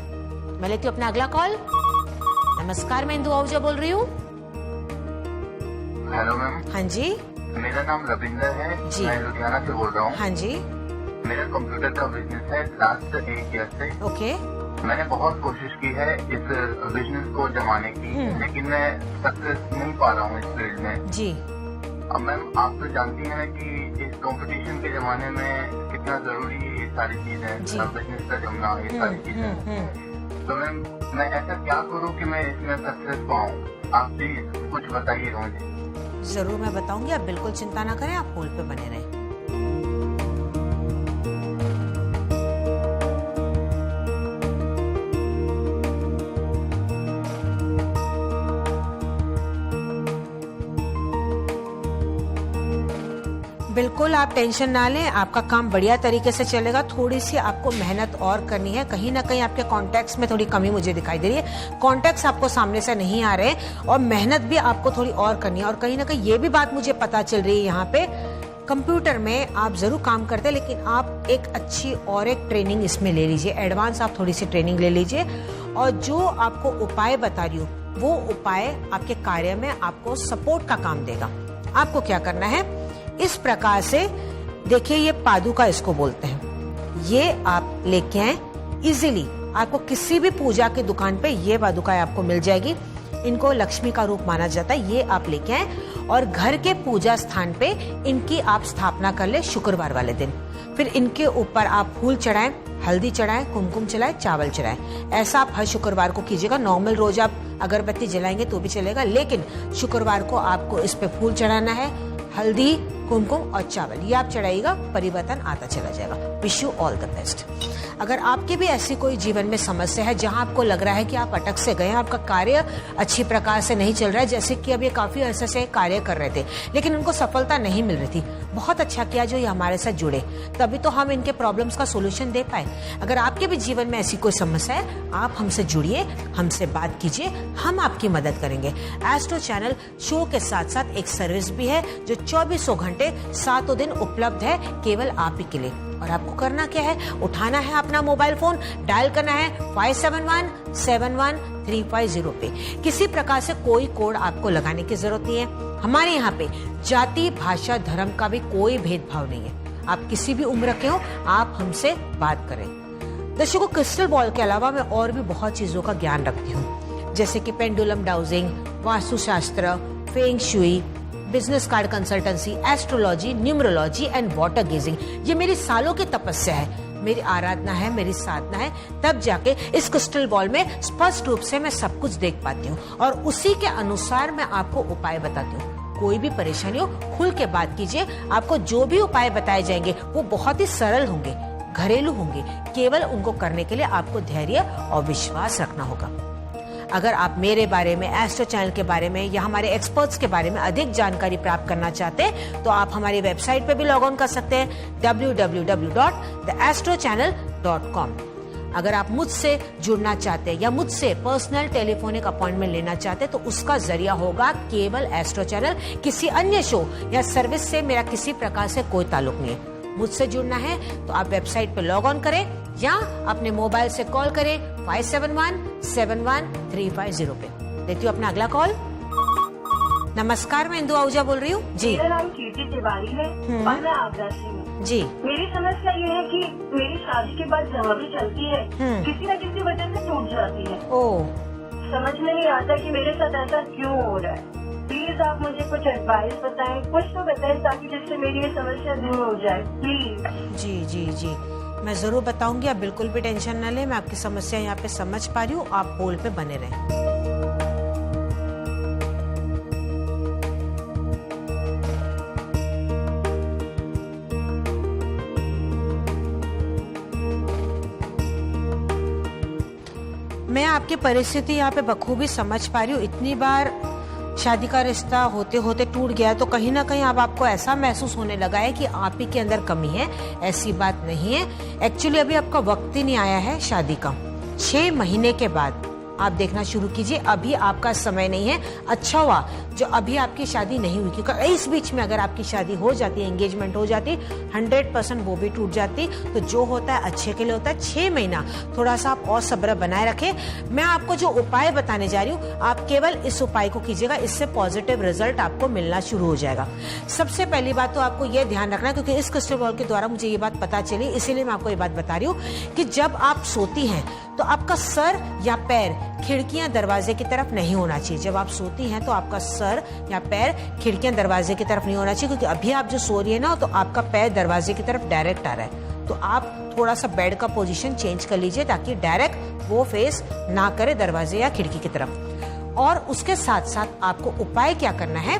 मैं लेती हूँ अपना अगला कॉल। नमस्कार, मैं इंदु आहूजा बोल रही हूँ। Hello ma'am. हाँ जी। मेरा नाम रविंदर है जी। मैं लुधियाना से बोल रहा हूँ। हाँ जी। मेरा कंप्यूटर का बिजनेस है लास्ट 1 ईयर से। ओके। मैंने बहुत कोशिश की है इस बिजनेस को जमाने की, लेकिन मैं सक्सेस नहीं पा रहा हूँ इस फील्ड में जी। अब मैम आप तो जानती हैं कि इस कंपटीशन के जमाने में कितना जरूरी है ये सारी चीजें, बिजनेस का जमना, ये सारी चीजें। तो मैम मैं ऐसा क्या करूँ कि मैं इसमें सक्सेस पाऊँ? आप प्लीज कुछ बताइएगा मुझे। जरूर मैं बताऊंगी, आप बिल्कुल चिंता ना करें, आप होल्ड पे बने रहें। बिल्कुल आप टेंशन ना लें, आपका काम बढ़िया तरीके से चलेगा। थोड़ी सी आपको मेहनत और करनी है। कहीं ना कहीं आपके कॉन्टैक्ट्स में थोड़ी कमी मुझे दिखाई दे रही है। कॉन्टैक्ट्स आपको सामने से नहीं आ रहे और मेहनत भी आपको थोड़ी और करनी है। और कहीं ना कहीं ये भी बात मुझे पता चल रही है, यहाँ पे कंप्यूटर में आप जरूर काम करते हैं, लेकिन आप एक अच्छी और एक ट्रेनिंग इसमें ले लीजिए, एडवांस आप थोड़ी सी ट्रेनिंग ले लीजिए। और जो आपको उपाय बता रही हूँ वो उपाय आपके कार्य में आपको सपोर्ट का काम देगा। आपको क्या करना है, इस प्रकार से देखिए, ये पादुका इसको बोलते हैं, ये आप लेके आए इजीली। आपको किसी भी पूजा की दुकान पे ये पादुका आपको मिल जाएगी। इनको लक्ष्मी का रूप माना जाता है। ये आप लेके आए और घर के पूजा स्थान पे इनकी आप स्थापना कर ले शुक्रवार वाले दिन। फिर इनके ऊपर आप फूल चढ़ाएं, हल्दी चढ़ाएं, कुमकुम चढ़ाएं, चावल चढ़ाएं। ऐसा आप हर शुक्रवार को कीजिएगा। नॉर्मल रोज आप अगरबत्ती जलाएंगे तो भी चलेगा, लेकिन शुक्रवार को आपको इस पे फूल चढ़ाना है, हल्दी, कुमकुम और चावल, ये आप चढ़ाइएगा, परिवर्तन आता चला जाएगा। Wish you all the best. अगर आपकी भी ऐसी कोई जीवन में समस्या है जहां आपको लग रहा है कि आप अटक से गए हैं, आपका कार्य अच्छी प्रकार से नहीं चल रहा है, जैसे कि अब ये काफी अरसे से कार्य कर रहे थे लेकिन उनको सफलता नहीं मिल रही थी, बहुत अच्छा किया जो ये हमारे साथ जुड़े, तभी तो हम इनके प्रॉब्लम्स का सोल्यूशन दे पाए। अगर आपके भी जीवन में ऐसी कोई समस्या है, आप हमसे जुड़िए, हमसे बात कीजिए, हम आपकी मदद करेंगे। एस्ट्रो चैनल शो के साथ साथ एक सर्विस भी है जो 24 घंटे 7 दिन उपलब्ध है केवल आप ही के लिए। और आपको करना क्या है, उठाना है अपना मोबाइल फोन, डायल करना है 571-71-350 पे। किसी प्रकार से कोई कोड आपको लगाने की जरूरत नहीं है। हमारे यहाँ पे जाति, भाषा, धर्म का भी कोई भेदभाव नहीं है। आप किसी भी उम्र के हो, आप हमसे बात करें। दर्शकों, क्रिस्टल बॉल के अलावा मैं और भी बहुत चीजों का ज्ञान रखती हूँ, जैसे कि pendulum dowsing, vastushastra, feng shui, business card consultancy, astrology, numerology and water gazing. ये मेरी सालों की तपस्या है, मेरी आराधना है, मेरी साधना है, तब जाके इस क्रिस्टल बॉल में स्पष्ट रूप से मैं सब कुछ देख पाती हूँ और उसी के अनुसार मैं आपको उपाय बताती हूँ। कोई भी परेशानी हो, खुल के बात कीजिए। आपको जो भी उपाय बताए जाएंगे वो बहुत ही सरल होंगे, घरेलू होंगे। केवल उनको करने के लिए आपको धैर्य और विश्वास रखना होगा। अगर आप मेरे बारे में, एस्ट्रो चैनल के बारे में या हमारे एक्सपर्ट्स के बारे में अधिक जानकारी प्राप्त करना चाहते हैं तो आप हमारी वेबसाइट पे भी लॉग ऑन कर सकते हैं www.theastrochannel.com। अगर आप मुझसे जुड़ना चाहते हैं या मुझसे पर्सनल टेलीफोनिक अपॉइंटमेंट लेना चाहते हैं तो उसका जरिया होगा केवल एस्ट्रो चैनल। किसी अन्य शो या सर्विस से मेरा किसी प्रकार से कोई ताल्लुक नहीं है। मुझसे जुड़ना है तो आप वेबसाइट पे लॉग ऑन करें या अपने मोबाइल से कॉल करें 571-71-350 पे। देती हूँ अपना अगला कॉल। नमस्कार, मैं इंदु आहूजा बोल रही हूँ जी। मेरा नाम कीर्ति तिवारी है और मैं आगरा से हूँ जी। मेरी समस्या ये है कि मेरी शादी के बाद जहाँ भी चलती है किसी न किसी वजह से टूट जाती है। ओह, समझ में नहीं आता कि मेरे साथ ऐसा क्यों हो रहा है। प्लीज आप मुझे कुछ एडवाइस बताएं, कुछ तो बताएं ताकि जिससे मेरी ये समस्या दूर हो जाए प्लीज। जी जी जी, मैं जरूर बताऊंगी, आप बिल्कुल भी टेंशन न लें। मैं आपकी समस्या यहाँ पे समझ पा रही हूँ, आप होल्ड पे बने रहें। मैं आपकी परिस्थिति यहाँ पे बखूबी समझ पा रही हूँ। इतनी बार शादी का रिश्ता होते होते टूट गया तो कहीं ना कहीं अब आपको ऐसा महसूस होने लगा है कि आप ही के अंदर कमी है। ऐसी बात नहीं है, एक्चुअली अभी आपका वक्त ही नहीं आया है शादी का। 6 महीने के बाद आप देखना शुरू कीजिए, अभी आपका समय नहीं है। अच्छा हुआ जो अभी आपकी शादी नहीं हुई, क्योंकि इस बीच में अगर आपकी शादी हो जाती, एंगेजमेंट हो जाती, 100% वो भी टूट जाती। तो जो होता है अच्छे के लिए होता है। 6 महीना थोड़ा सा आप और सब्र बनाए रखें। मैं आपको जो उपाय बताने जा रही हूँ, आप केवल इस उपाय को कीजिएगा, इससे पॉजिटिव रिजल्ट आपको मिलना शुरू हो जाएगा। सबसे पहली बात तो आपको ये ध्यान रखना है, क्योंकि इस क्रिस्टल बॉल के द्वारा मुझे ये बात पता चली, इसीलिए मैं आपको ये बात बता रही हूँ कि जब आप सोती हैं तो आपका सर या पैर खिड़कियां दरवाजे की तरफ नहीं होना चाहिए। जब आप सोती हैं तो आपका सर या पैर खिड़कियां दरवाजे की तरफ नहीं होना चाहिए, क्योंकि अभी आप जो सो रही है ना तो आपका पैर दरवाजे की तरफ डायरेक्ट आ रहा है। तो आप थोड़ा सा बेड का पोजीशन चेंज कर लीजिए ताकि डायरेक्ट वो फेस ना करे दरवाजे या खिड़की की तरफ। और उसके साथ साथ आपको उपाय क्या करना है,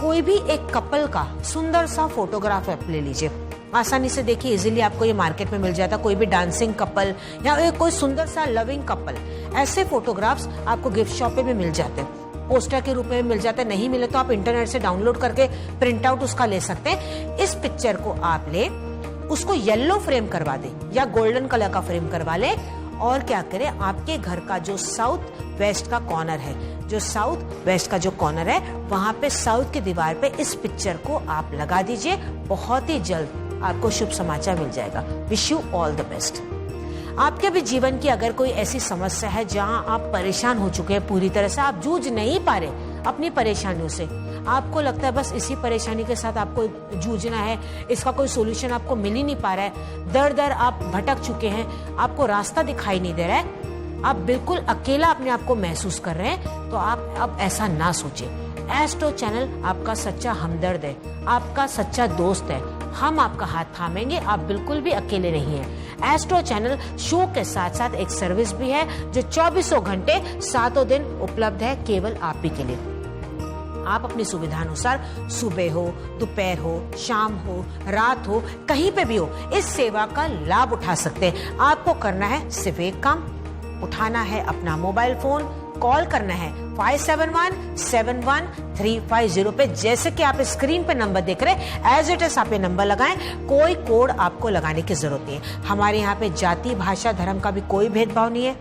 कोई भी एक कपल का सुंदर सा फोटोग्राफ आप ले लीजिए, आसानी से देखिए, इजीली आपको ये मार्केट में मिल जाता है। कोई भी डांसिंग कपल या कोई सुंदर सा लविंग कपल, ऐसे फोटोग्राफ्स आपको गिफ्ट शॉप में मिल जाते हैं, पोस्टर के रूप में मिल जाते हैं। नहीं मिले तो आप इंटरनेट से डाउनलोड करके प्रिंट आउट उसका ले सकते हैं। इस पिक्चर को आप ले, उसको येलो फ्रेम करवा दें या गोल्डन कलर का फ्रेम करवा ले, और क्या करें, आपके घर का जो साउथ वेस्ट का कॉर्नर है, जो साउथ वेस्ट का जो कॉर्नर है, वहां पे साउथ की दीवार पे इस पिक्चर को आप लगा दीजिए। बहुत ही जल्द आपको शुभ समाचार मिल जाएगा। Wish you all the best. आपके भी जीवन की अगर कोई ऐसी समस्या है जहां आप परेशान हो चुके हैं, पूरी तरह से आप जूझ नहीं पा रहे अपनी परेशानियों से, आपको लगता है बस इसी परेशानी के साथ आपको जूझना है, इसका कोई सोल्यूशन आपको मिल ही नहीं पा रहा है, दर दर आप भटक चुके हैं, आपको रास्ता दिखाई नहीं दे रहा है, आप बिल्कुल अकेला अपने आप को महसूस कर रहे हैं, तो आप अब ऐसा ना सोचें। एस्ट्रो चैनल आपका सच्चा हमदर्द है, आपका सच्चा दोस्त है। हम आपका हाथ थामेंगे, आप बिल्कुल भी अकेले नहीं हैं। एस्ट्रो चैनल शो के साथ साथ एक सर्विस भी है जो 24 घंटे 7 दिन उपलब्ध है केवल आप ही के लिए। आप अपनी सुविधा अनुसार सुबह हो, दोपहर हो, शाम हो, रात हो, कहीं पे भी हो, इस सेवा का लाभ उठा सकते हैं। आपको करना है सिर्फ एक काम, उठाना है अपना मोबाइल फोन, कॉल करना है 571-71-350 पे। जैसे कि आप स्क्रीन पे नंबर देख रहे हैं, एज इट इज आप ये नंबर लगाएं, कोई कोड आपको लगाने की जरूरत नहीं है। हमारे यहाँ पे जाति, भाषा, धर्म का भी कोई भेदभाव नहीं है।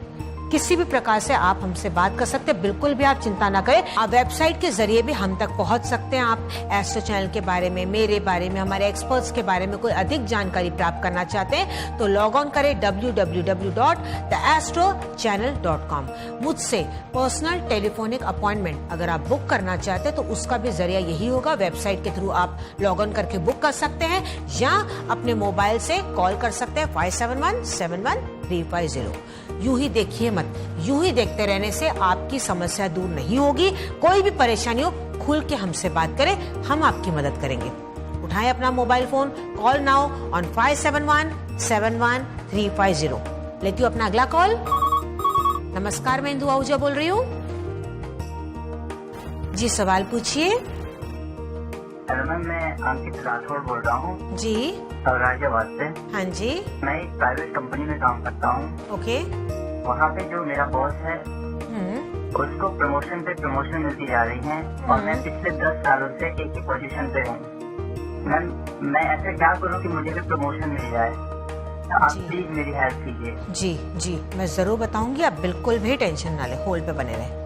किसी भी प्रकार से आप हमसे बात कर सकते हैं, बिल्कुल भी आप चिंता ना करें। आप वेबसाइट के जरिए भी हम तक पहुंच सकते हैं। आप एस्ट्रो चैनल के बारे में, मेरे बारे में, हमारे एक्सपर्ट्स के बारे में कोई अधिक जानकारी प्राप्त करना चाहते हैं तो लॉग ऑन करें www.theastrochannel.com। मुझसे पर्सनल टेलीफोनिक अपॉइंटमेंट अगर आप बुक करना चाहते हैं तो उसका भी जरिया यही होगा। वेबसाइट के थ्रू आप लॉग ऑन करके बुक कर सकते हैं या अपने मोबाइल से कॉल कर सकते हैं 571-71-350। यूं ही देखिए मत, यूं ही देखते रहने से आपकी समस्या दूर नहीं होगी। कोई भी परेशानी हो, खुल के हमसे बात करें, हम आपकी मदद करेंगे। उठाएं अपना mobile phone, call now on 571-71-350। लेती हूँ अपना अगला कॉल। नमस्कार, मैं इंदु आहूजा बोल रही हूँ जी, सवाल पूछिए। हेलो मैम, मैं अंकित राठौड़ बोल रहा हूँ जी। राज्यवाद से। हाँ जी। मैं एक प्राइवेट कंपनी में काम करता हूँ। ओके। वहाँ पे जो मेरा बॉस है उसको प्रमोशन पे प्रमोशन मिलती जा रही है और मैं पिछले 10 सालों से एक ही पोजीशन पे हूँ। मैम, मैं ऐसे क्या करूँ कि मुझे भी प्रमोशन मिल जाए? आप प्लीज मेरी हेल्प कीजिए। जी जी, मैं जरूर बताऊंगी। आप बिल्कुल भी टेंशन ना ले, होल्ड पे बने रहे।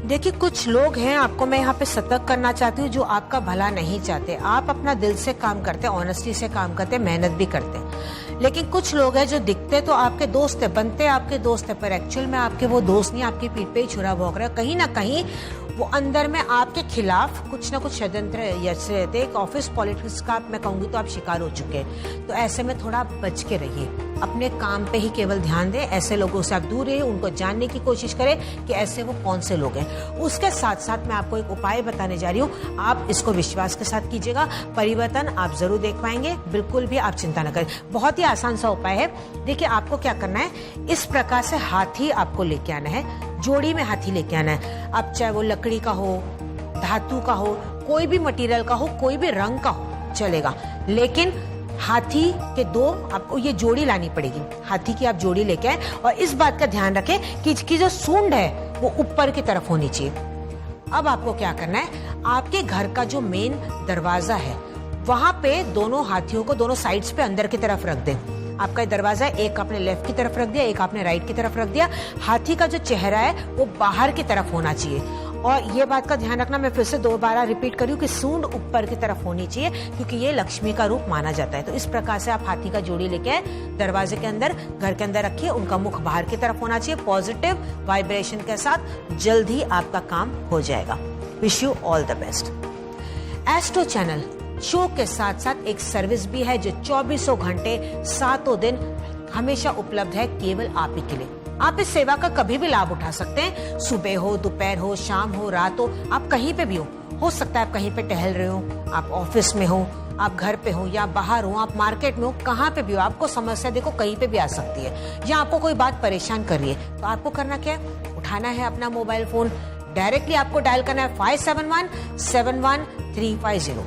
देखिए, कुछ लोग हैं, आपको मैं यहाँ पे सतर्क करना चाहती हूँ, जो आपका भला नहीं चाहते। आप अपना दिल से काम करते हैं, ऑनेस्टी से काम करते हैं, मेहनत भी करते हैं। लेकिन कुछ लोग हैं जो दिखते तो आपके दोस्त है, बनते आपके दोस्त है, पर एक्चुअल में आपके वो दोस्त नहीं, आपकी पीठ पे ही छुरा भोंक रहे हैं। कहीं ना कहीं वो अंदर में आपके खिलाफ कुछ ना कुछ षड्यंत्र रहते। एक ऑफिस पॉलिटिक्स का मैं कहूंगी तो आप शिकार हो चुके हैं। तो ऐसे में थोड़ा बच के रहिए, अपने काम पे ही केवल ध्यान दें। ऐसे लोगों से आप दूर रहिए, उनको जानने की कोशिश करें कि ऐसे वो कौन से लोग हैं। उसके साथ साथ मैं आपको एक उपाय बताने जा रही हूँ, आप इसको विश्वास के साथ कीजिएगा, परिवर्तन आप जरूर देख पाएंगे। बिल्कुल भी आप चिंता न करें, बहुत ही आसान सा उपाय है। देखिए, आपको क्या करना है, इस प्रकार से हाथी आपको लेके आना है, जोड़ी में हाथी लेके आना है। अब चाहे वो लकड़ी का हो, धातु का हो, कोई भी मटेरियल का हो, कोई भी रंग का हो, चलेगा। लेकिन हाथी के दो आपको ये जोड़ी लानी पड़ेगी। हाथी की आप जोड़ी लेके आए और इस बात का ध्यान रखें कि इसकी जो सूंड है वो ऊपर की तरफ होनी चाहिए। अब आपको क्या करना है, आपके घर का जो मेन दरवाजा है वहां पे दोनों हाथियों को दोनों साइड्स पे अंदर की तरफ रख दें। आपका दरवाजा एक आपने लेफ्ट की तरफ रख दिया, एक आपने राइट की तरफ रख दिया। हाथी का जो चेहरा है वो बाहर की तरफ होना चाहिए। और ये बात का ध्यान रखना, मैं फिर से दोबारा रिपीट करूँ कि सूंड ऊपर की तरफ होनी चाहिए, क्योंकि ये लक्ष्मी का रूप माना जाता है। तो इस प्रकार से आप हाथी का जोड़ी लेके आए, दरवाजे के अंदर, घर के अंदर रखिए। उनका मुख बाहर की तरफ होना चाहिए। पॉजिटिव वाइब्रेशन के साथ जल्द ही आपका काम हो जाएगा। Wish you all the best. Astro channel show के साथ साथ एक सर्विस भी है जो 24 घंटे 7 दिन हमेशा उपलब्ध है केवल आप ही के लिए। आप इस सेवा का कभी भी लाभ उठा सकते हैं। सुबह हो, दोपहर हो, शाम हो, रात हो, आप कहीं पे भी हो सकता है आप कहीं पे टहल रहे हो, आप ऑफिस में हो, आप घर पे हो या बाहर हो, आप मार्केट में हो, कहाँ पे भी हो, आपको समस्या देखो कहीं पे भी आ सकती है या आपको कोई बात परेशान कर रही है, तो आपको करना क्या है, उठाना है अपना मोबाइल फोन, डायरेक्टली आपको डायल करना है 57171350।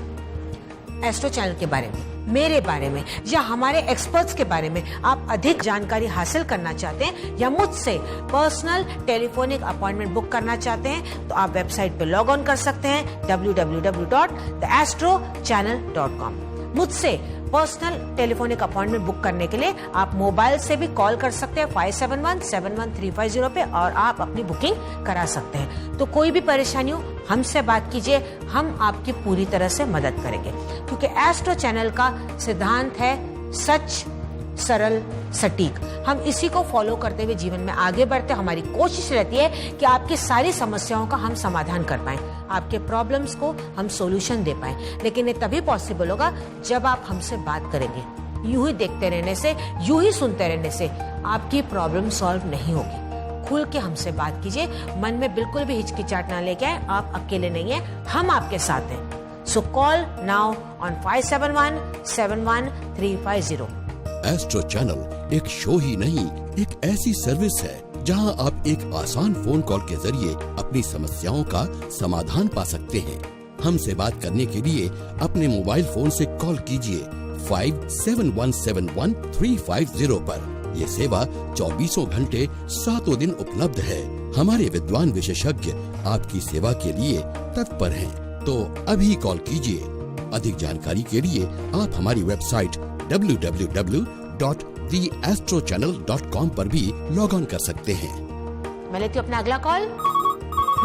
एस्ट्रो चैनल के बारे में, मेरे बारे में या हमारे एक्सपर्ट्स के बारे में आप अधिक जानकारी हासिल करना चाहते हैं या मुझसे पर्सनल टेलीफोनिक अपॉइंटमेंट बुक करना चाहते हैं, तो आप वेबसाइट पे लॉग ऑन कर सकते हैं www.theastrochannel.com। मुझसे पर्सनल टेलीफोनिक अपॉइंटमेंट बुक करने के लिए आप मोबाइल से भी कॉल कर सकते हैं 57171350 पे और आप अपनी बुकिंग करा सकते हैं। तो कोई भी परेशानी हो हमसे बात कीजिए, हम आपकी पूरी तरह से मदद करेंगे, क्योंकि एस्ट्रो चैनल का सिद्धांत है सच, सरल, सटीक। हम इसी को फॉलो करते हुए जीवन में आगे बढ़ते। हमारी कोशिश रहती है कि आपकी सारी समस्याओं का हम समाधान कर पाएं, आपके प्रॉब्लम्स को हम सॉल्यूशन दे पाएं, लेकिन ये तभी पॉसिबल होगा जब आप हमसे बात करेंगे। यूं ही देखते रहने से, यूं ही सुनते रहने से आपकी प्रॉब्लम सॉल्व नहीं होगी। खुल के हमसे बात कीजिए, मन में बिल्कुल भी हिचकिचाहट ना लेके आए, आप अकेले नहीं हैं, हम आपके साथ हैं। So call now on 57171350। Astro channel एक शो ही नहीं, एक ऐसी सर्विस है जहां आप एक आसान फोन कॉल के जरिए अपनी समस्याओं का समाधान पा सकते हैं। हमसे बात करने के लिए अपने मोबाइल फोन से कॉल कीजिए 57171350 पर। ये सेवा 24 घंटे 7 दिन उपलब्ध है। हमारे विद्वान विशेषज्ञ आपकी सेवा के लिए तत्पर हैं, तो अभी कॉल कीजिए। अधिक जानकारी के लिए आप हमारी वेबसाइट www.theastrochannel.com पर भी लॉग ऑन कर सकते हैं। मैं लेती हूँ अपना अगला कॉल।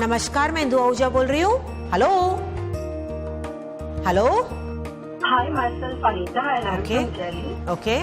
नमस्कार, मैं इंदु आहूजा बोल रही हूँ। Hello hello. Hi, myself Anita and I'm Okay. from Delhi. Okay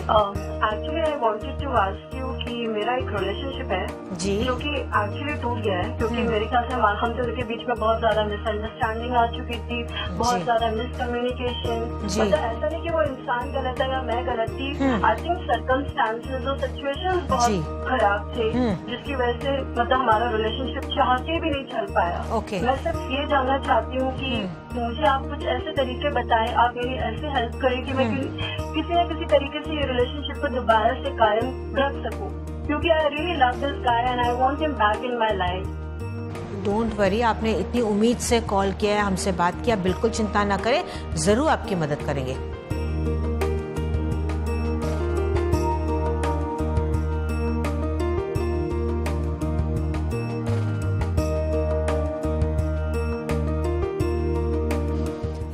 Actually, I wanted to ask you कि मेरा एक रिलेशनशिप है जी। जो कि एक्चुअली टूट गया है, क्योंकि मेरे ख्याल से हम दोनों के बीच में बहुत ज्यादा मिसअंडरस्टैंडिंग आ चुकी थी, बहुत ज्यादा मिसकम्युनिकेशन। मतलब ऐसा नहीं कि वो इंसान गलत है या मैं गलत थी। आई थिंक सर्कमस्टांसेस और सिचुएशंस बहुत खराब थे, जिसकी वजह से मतलब हमारा रिलेशनशिप चाह के भी नहीं चल पाया। Okay. मैं सिर्फ ये जानना चाहती हूँ कि मुझे आप कुछ ऐसे तरीके बताएं, आप मेरी ऐसे हेल्प करें कि मैं किसी न किसी तरीके से ये रिलेशनशिप को दोबारा से कायम रख सकूं, क्योंकि I really love this guy and I want him back in my life. Don't worry, आपने इतनी उम्मीद से कॉल किया है, हमसे बात किया, बिल्कुल चिंता ना करें, जरूर आपकी मदद करेंगे।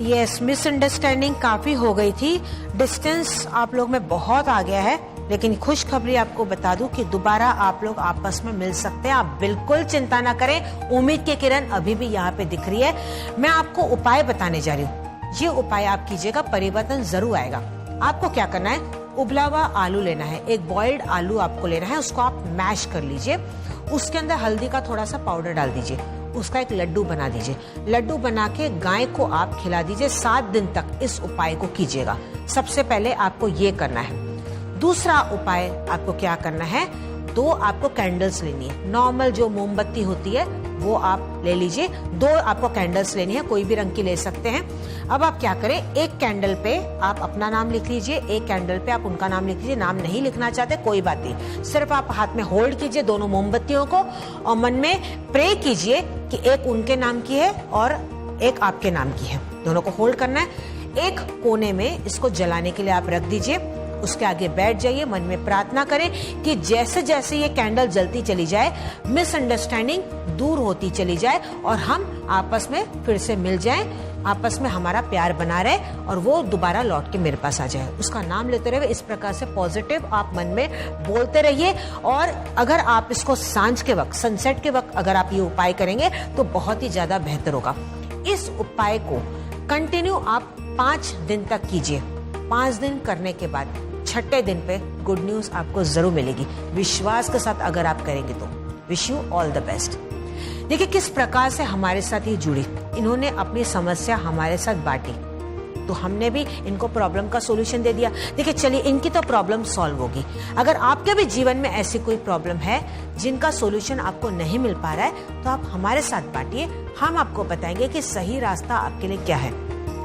यस, मिसअंडरस्टैंडिंग काफी हो गई थी, डिस्टेंस आप लोग में बहुत आ गया है, लेकिन खुशखबरी आपको बता दूं कि दोबारा आप लोग आपस में मिल सकते हैं। आप बिल्कुल चिंता ना करें, उम्मीद की किरण अभी भी यहाँ पे दिख रही है। मैं आपको उपाय बताने जा रही हूँ, ये उपाय आप कीजिएगा, परिवर्तन जरूर आएगा। आपको क्या करना है, उबला हुआ आलू लेना है, एक बॉइल्ड आलू आपको लेना है, उसको आप मैश कर लीजिए, उसके अंदर हल्दी का थोड़ा सा पाउडर डाल दीजिए, उसका एक लड्डू बना दीजिए। लड्डू बना के गाय को आप खिला दीजिए। 7 दिन तक इस उपाय को कीजिएगा। सबसे पहले आपको ये करना है। दूसरा उपाय आपको क्या करना है, 2 आपको कैंडल्स लेनी है, नॉर्मल जो मोमबत्ती होती है वो आप ले लीजिए। 2 आपको कैंडल्स लेनी है, कोई भी रंग की ले सकते हैं। अब आप क्या करें, एक कैंडल पे आप अपना नाम लिख लीजिए, एक कैंडल पे आप उनका नाम लिख लीजिए। नाम नहीं लिखना चाहते कोई बात नहीं, सिर्फ आप हाथ में होल्ड कीजिए दोनों मोमबत्तियों को और मन में प्रे कीजिए कि एक उनके नाम की है और एक आपके नाम की है। दोनों को होल्ड करना है। एक कोने में इसको जलाने के लिए आप रख दीजिए, उसके आगे बैठ जाइए, मन में प्रार्थना करें कि जैसे जैसे ये कैंडल जलती चली जाए, मिसअंडरस्टैंडिंग दूर होती चली जाए और हम आपस में फिर से मिल जाएं, आपस में हमारा प्यार बना रहे और वो दोबारा लौट के मेरे पास आ जाए। उसका नाम लेते रहे, इस प्रकार से पॉजिटिव आप मन में बोलते रहिए। और अगर आप इसको सांझ के वक्त, सनसेट के वक्त अगर आप ये उपाय करेंगे तो बहुत ही ज्यादा बेहतर होगा। इस उपाय को कंटिन्यू आप 5 दिन तक कीजिए। 5 दिन करने के बाद 6ठे दिन पे गुड न्यूज आपको जरूर मिलेगी। विश्वास के साथ अगर आप करेंगे तो wish you all the best. देखिए किस प्रकार से हमारे साथ ये जुड़ी, इन्होंने अपनी समस्या हमारे साथ बांटी। तो हमने भी इनको प्रॉब्लम का सोल्यूशन दे दिया। देखिए चलिए इनकी तो प्रॉब्लम सॉल्व होगी। अगर आपके भी जीवन में ऐसी कोई प्रॉब्लम है जिनका सोल्यूशन आपको नहीं मिल पा रहा है तो आप हमारे साथ बांटिए, हम आपको बताएंगे कि सही रास्ता आपके लिए क्या है।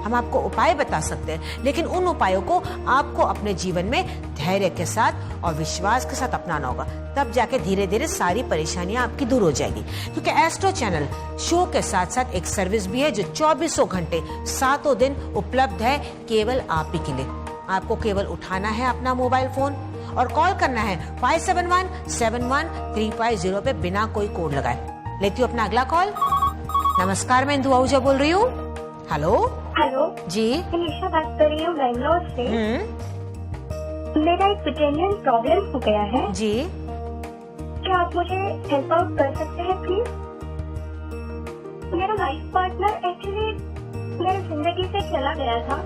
हम आपको उपाय बता सकते हैं, लेकिन उन उपायों को आपको अपने जीवन में धैर्य के साथ और विश्वास के साथ अपनाना होगा, तब जाके धीरे धीरे सारी परेशानियां आपकी दूर हो जाएगी। क्योंकि एस्ट्रो चैनल शो के साथ साथ एक सर्विस भी है जो 24 घंटे 7 दिन उपलब्ध है केवल आप ही के लिए। आपको केवल उठाना है अपना मोबाइल फोन और कॉल करना है 57171350 पे बिना कोई कोड लगाए। लेती हूँ अपना अगला कॉल। नमस्कार, मैं इंदु आहूजा बोल रही हूँ। हेलो जी, निशा बात कर रही हूँ बैंगलोर से। मेरा एक पेटेनियल प्रॉब्लम हो गया है जी। क्या आप मुझे हेल्प आउट कर सकते हैं प्लीज? मेरा लाइफ पार्टनर एक्चुअली मेरी जिंदगी से चला गया था,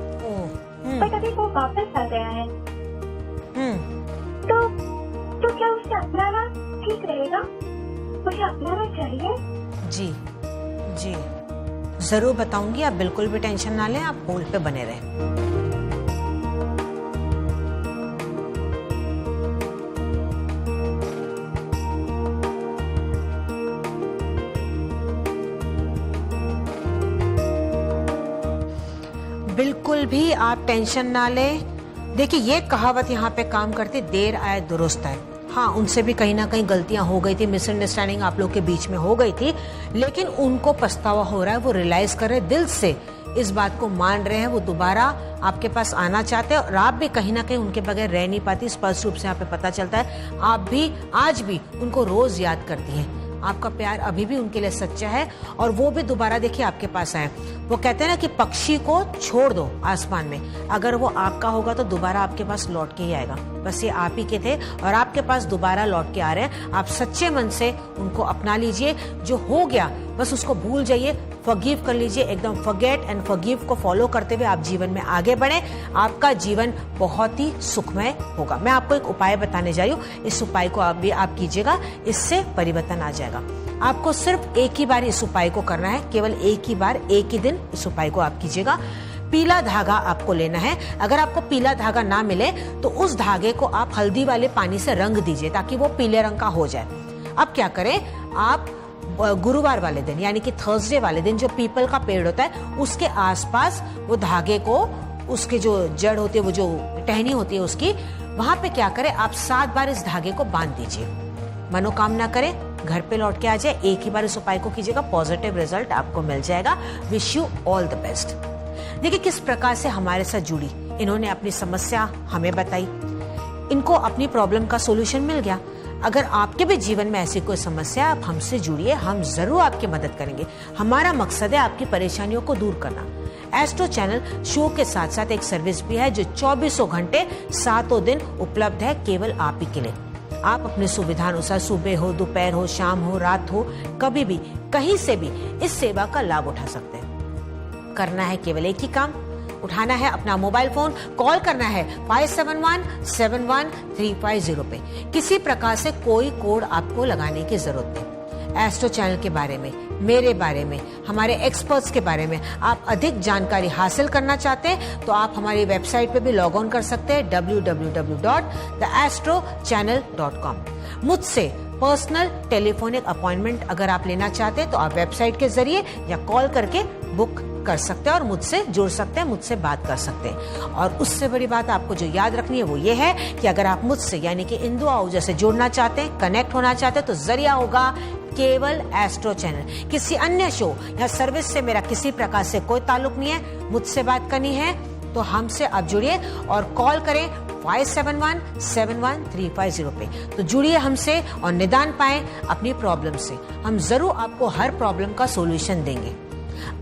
बट अभी वो वापस आ गया है। तो क्या उसे अपनाना ठीक रहेगा? मुझे अपनाना चाहिए? जी जी जरूर बताऊंगी, आप बिल्कुल भी टेंशन ना लें, आप होल्ड पे बने रहें। बिल्कुल भी आप टेंशन ना लें। देखिए ये कहावत यहाँ पे काम करती, देर आए दुरुस्त आए। हाँ, उनसे भी कहीं ना कहीं गलतियां हो गई थी, मिसअंडरस्टैंडिंग आप लोग के बीच में हो गई थी, लेकिन उनको पछतावा हो रहा है, वो रियलाइज कर रहे हैं, दिल से इस बात को मान रहे हैं, वो दोबारा आपके पास आना चाहते हैं और आप भी कहीं ना कहीं उनके बगैर रह नहीं पाती। स्पष्ट रूप से यहाँ पे पता चलता है आप भी आज भी उनको रोज याद करती हैं। आपका प्यार अभी भी उनके लिए सच्चा है और वो भी दोबारा देखिए आपके पास आए। वो कहते हैं ना कि पक्षी को छोड़ दो आसमान में, अगर वो आपका होगा तो दोबारा आपके पास लौट के ही आएगा। बस ये आप ही के थे और आपके पास दोबारा लौट के आ रहे हैं। आप सच्चे मन से उनको अपना लीजिए, जो हो गया बस उसको भूल जाइए, फॉरगिव कर लीजिए, एकदम फॉरगेट एंड फॉरगिव को फॉलो करते हुए आप जीवन में आगे बढ़े। आपका जीवन बहुत ही सुखमय होगा। मैं आपको एक उपाय बताने जा रही हूँ, इस उपाय को आप कीजिएगा, इससे परिवर्तन आ जाएगा। आपको सिर्फ एक ही बार इस उपाय को करना है, केवल एक ही बार, एक ही दिन इस उपाय को आप कीजिएगा। पीला धागा आपको लेना है। अगर आपको पीला धागा ना मिले तो उस धागे को आप हल्दी वाले पानी से रंग दीजिए ताकि वो पीले रंग का हो जाए। अब क्या करें, आप गुरुवार वाले दिन यानी कि थर्सडे वाले दिन जो पीपल का पेड़ होता है उसके आसपास वो धागे को, उसके जो जड़ होती है, वो जो टहनी होती है उसकी, वहां पे क्या करें, आप 7 बार इस धागे को बांध दीजिए। मनोकामना करें, घर पे लौट के आ जाए, एक ही बार इस उपाय को कीजिएगा, पॉजिटिव रिजल्ट आपको मिल जाएगा। Wish you all the best. देखिए किस प्रकार से हमारे साथ जुड़ी, इन्होंने अपनी समस्या हमें बताई, इनको अपनी प्रॉब्लम का सोल्यूशन मिल गया। अगर आपके भी जीवन में ऐसी कोई समस्या, आप हमसे जुड़िए, हम जरूर आपकी मदद करेंगे। हमारा मकसद है आपकी परेशानियों को दूर करना। एस्ट्रो चैनल शो के साथ साथ एक सर्विस भी है जो 24 घंटे 7 दिन उपलब्ध है केवल आप ही के लिए। आप अपने सुविधा अनुसार सुबह हो, दोपहर हो, शाम हो, रात हो, कभी भी कहीं से भी इस सेवा का लाभ उठा सकते हैं। करना है केवल एक ही काम, उठाना है अपना मोबाइल फोन, कॉल करना है 57171350 पे। किसी प्रकार से कोई कोड आपको लगाने की जरूरत नहीं। एस्ट्रो चैनल के बारे में, मेरे बारे में, हमारे एक्सपर्ट्स के बारे में आप अधिक जानकारी हासिल करना चाहते हैं तो आप हमारी वेबसाइट पे भी लॉग ऑन कर सकते हैं www.theastrochannel.com। मुझसे पर्सनल टेलीफोनिक अपॉइंटमेंट अगर आप लेना चाहते हैं तो आप वेबसाइट के जरिए या कॉल करके बुक कर सकते हैं और मुझसे जुड़ सकते हैं, मुझसे बात कर सकते हैं। और उससे बड़ी बात आपको जो याद रखनी है वो ये है कि अगर आप मुझसे यानी कि इंदु आहूजा से जुड़ना चाहते हैं, कनेक्ट होना चाहते हैं तो जरिया होगा केवल एस्ट्रो चैनल। किसी अन्य शो या सर्विस से मेरा किसी प्रकार से कोई ताल्लुक नहीं है। मुझसे बात करनी है तो हमसे आप जुड़िए और कॉल करें 57171350 पे। तो जुड़िए हमसे और निदान पाएं अपनी प्रॉब्लम से। हम जरूर आपको हर प्रॉब्लम का सॉल्यूशन देंगे।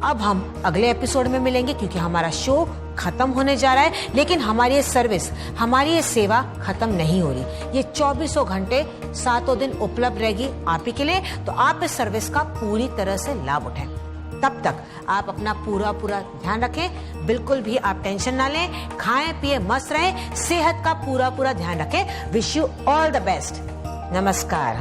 अब हम अगले एपिसोड में मिलेंगे क्योंकि हमारा शो खत्म होने जा रहा है, लेकिन हमारी ये सर्विस, हमारी ये सेवा खत्म नहीं हो रही। ये 24 घंटे 7 दिन उपलब्ध रहेगी आप ही के लिए। तो आप इस सर्विस का पूरी तरह से लाभ उठाएं। तब तक आप अपना पूरा ध्यान रखें, बिल्कुल भी आप टेंशन ना लें, खाएं पिए मस्त रहें, सेहत का पूरा ध्यान रखें। Wish you all the best. नमस्कार।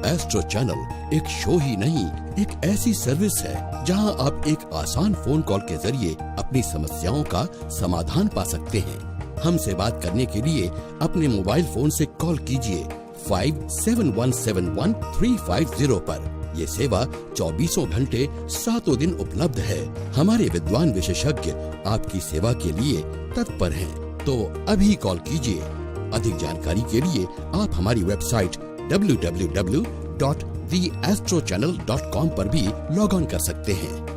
एस्ट्रो चैनल एक शो ही नहीं एक ऐसी सर्विस है जहां आप एक आसान फोन कॉल के जरिए अपनी समस्याओं का समाधान पा सकते हैं। हमसे बात करने के लिए अपने मोबाइल फोन से कॉल कीजिए 57171350 पर। ये सेवा 24 घंटे 7 दिन उपलब्ध है। हमारे विद्वान विशेषज्ञ आपकी सेवा के लिए तत्पर हैं। तो अभी कॉल कीजिए। अधिक जानकारी के लिए आप हमारी वेबसाइट www.theastrochannel.com पर भी लॉग ऑन कर सकते हैं।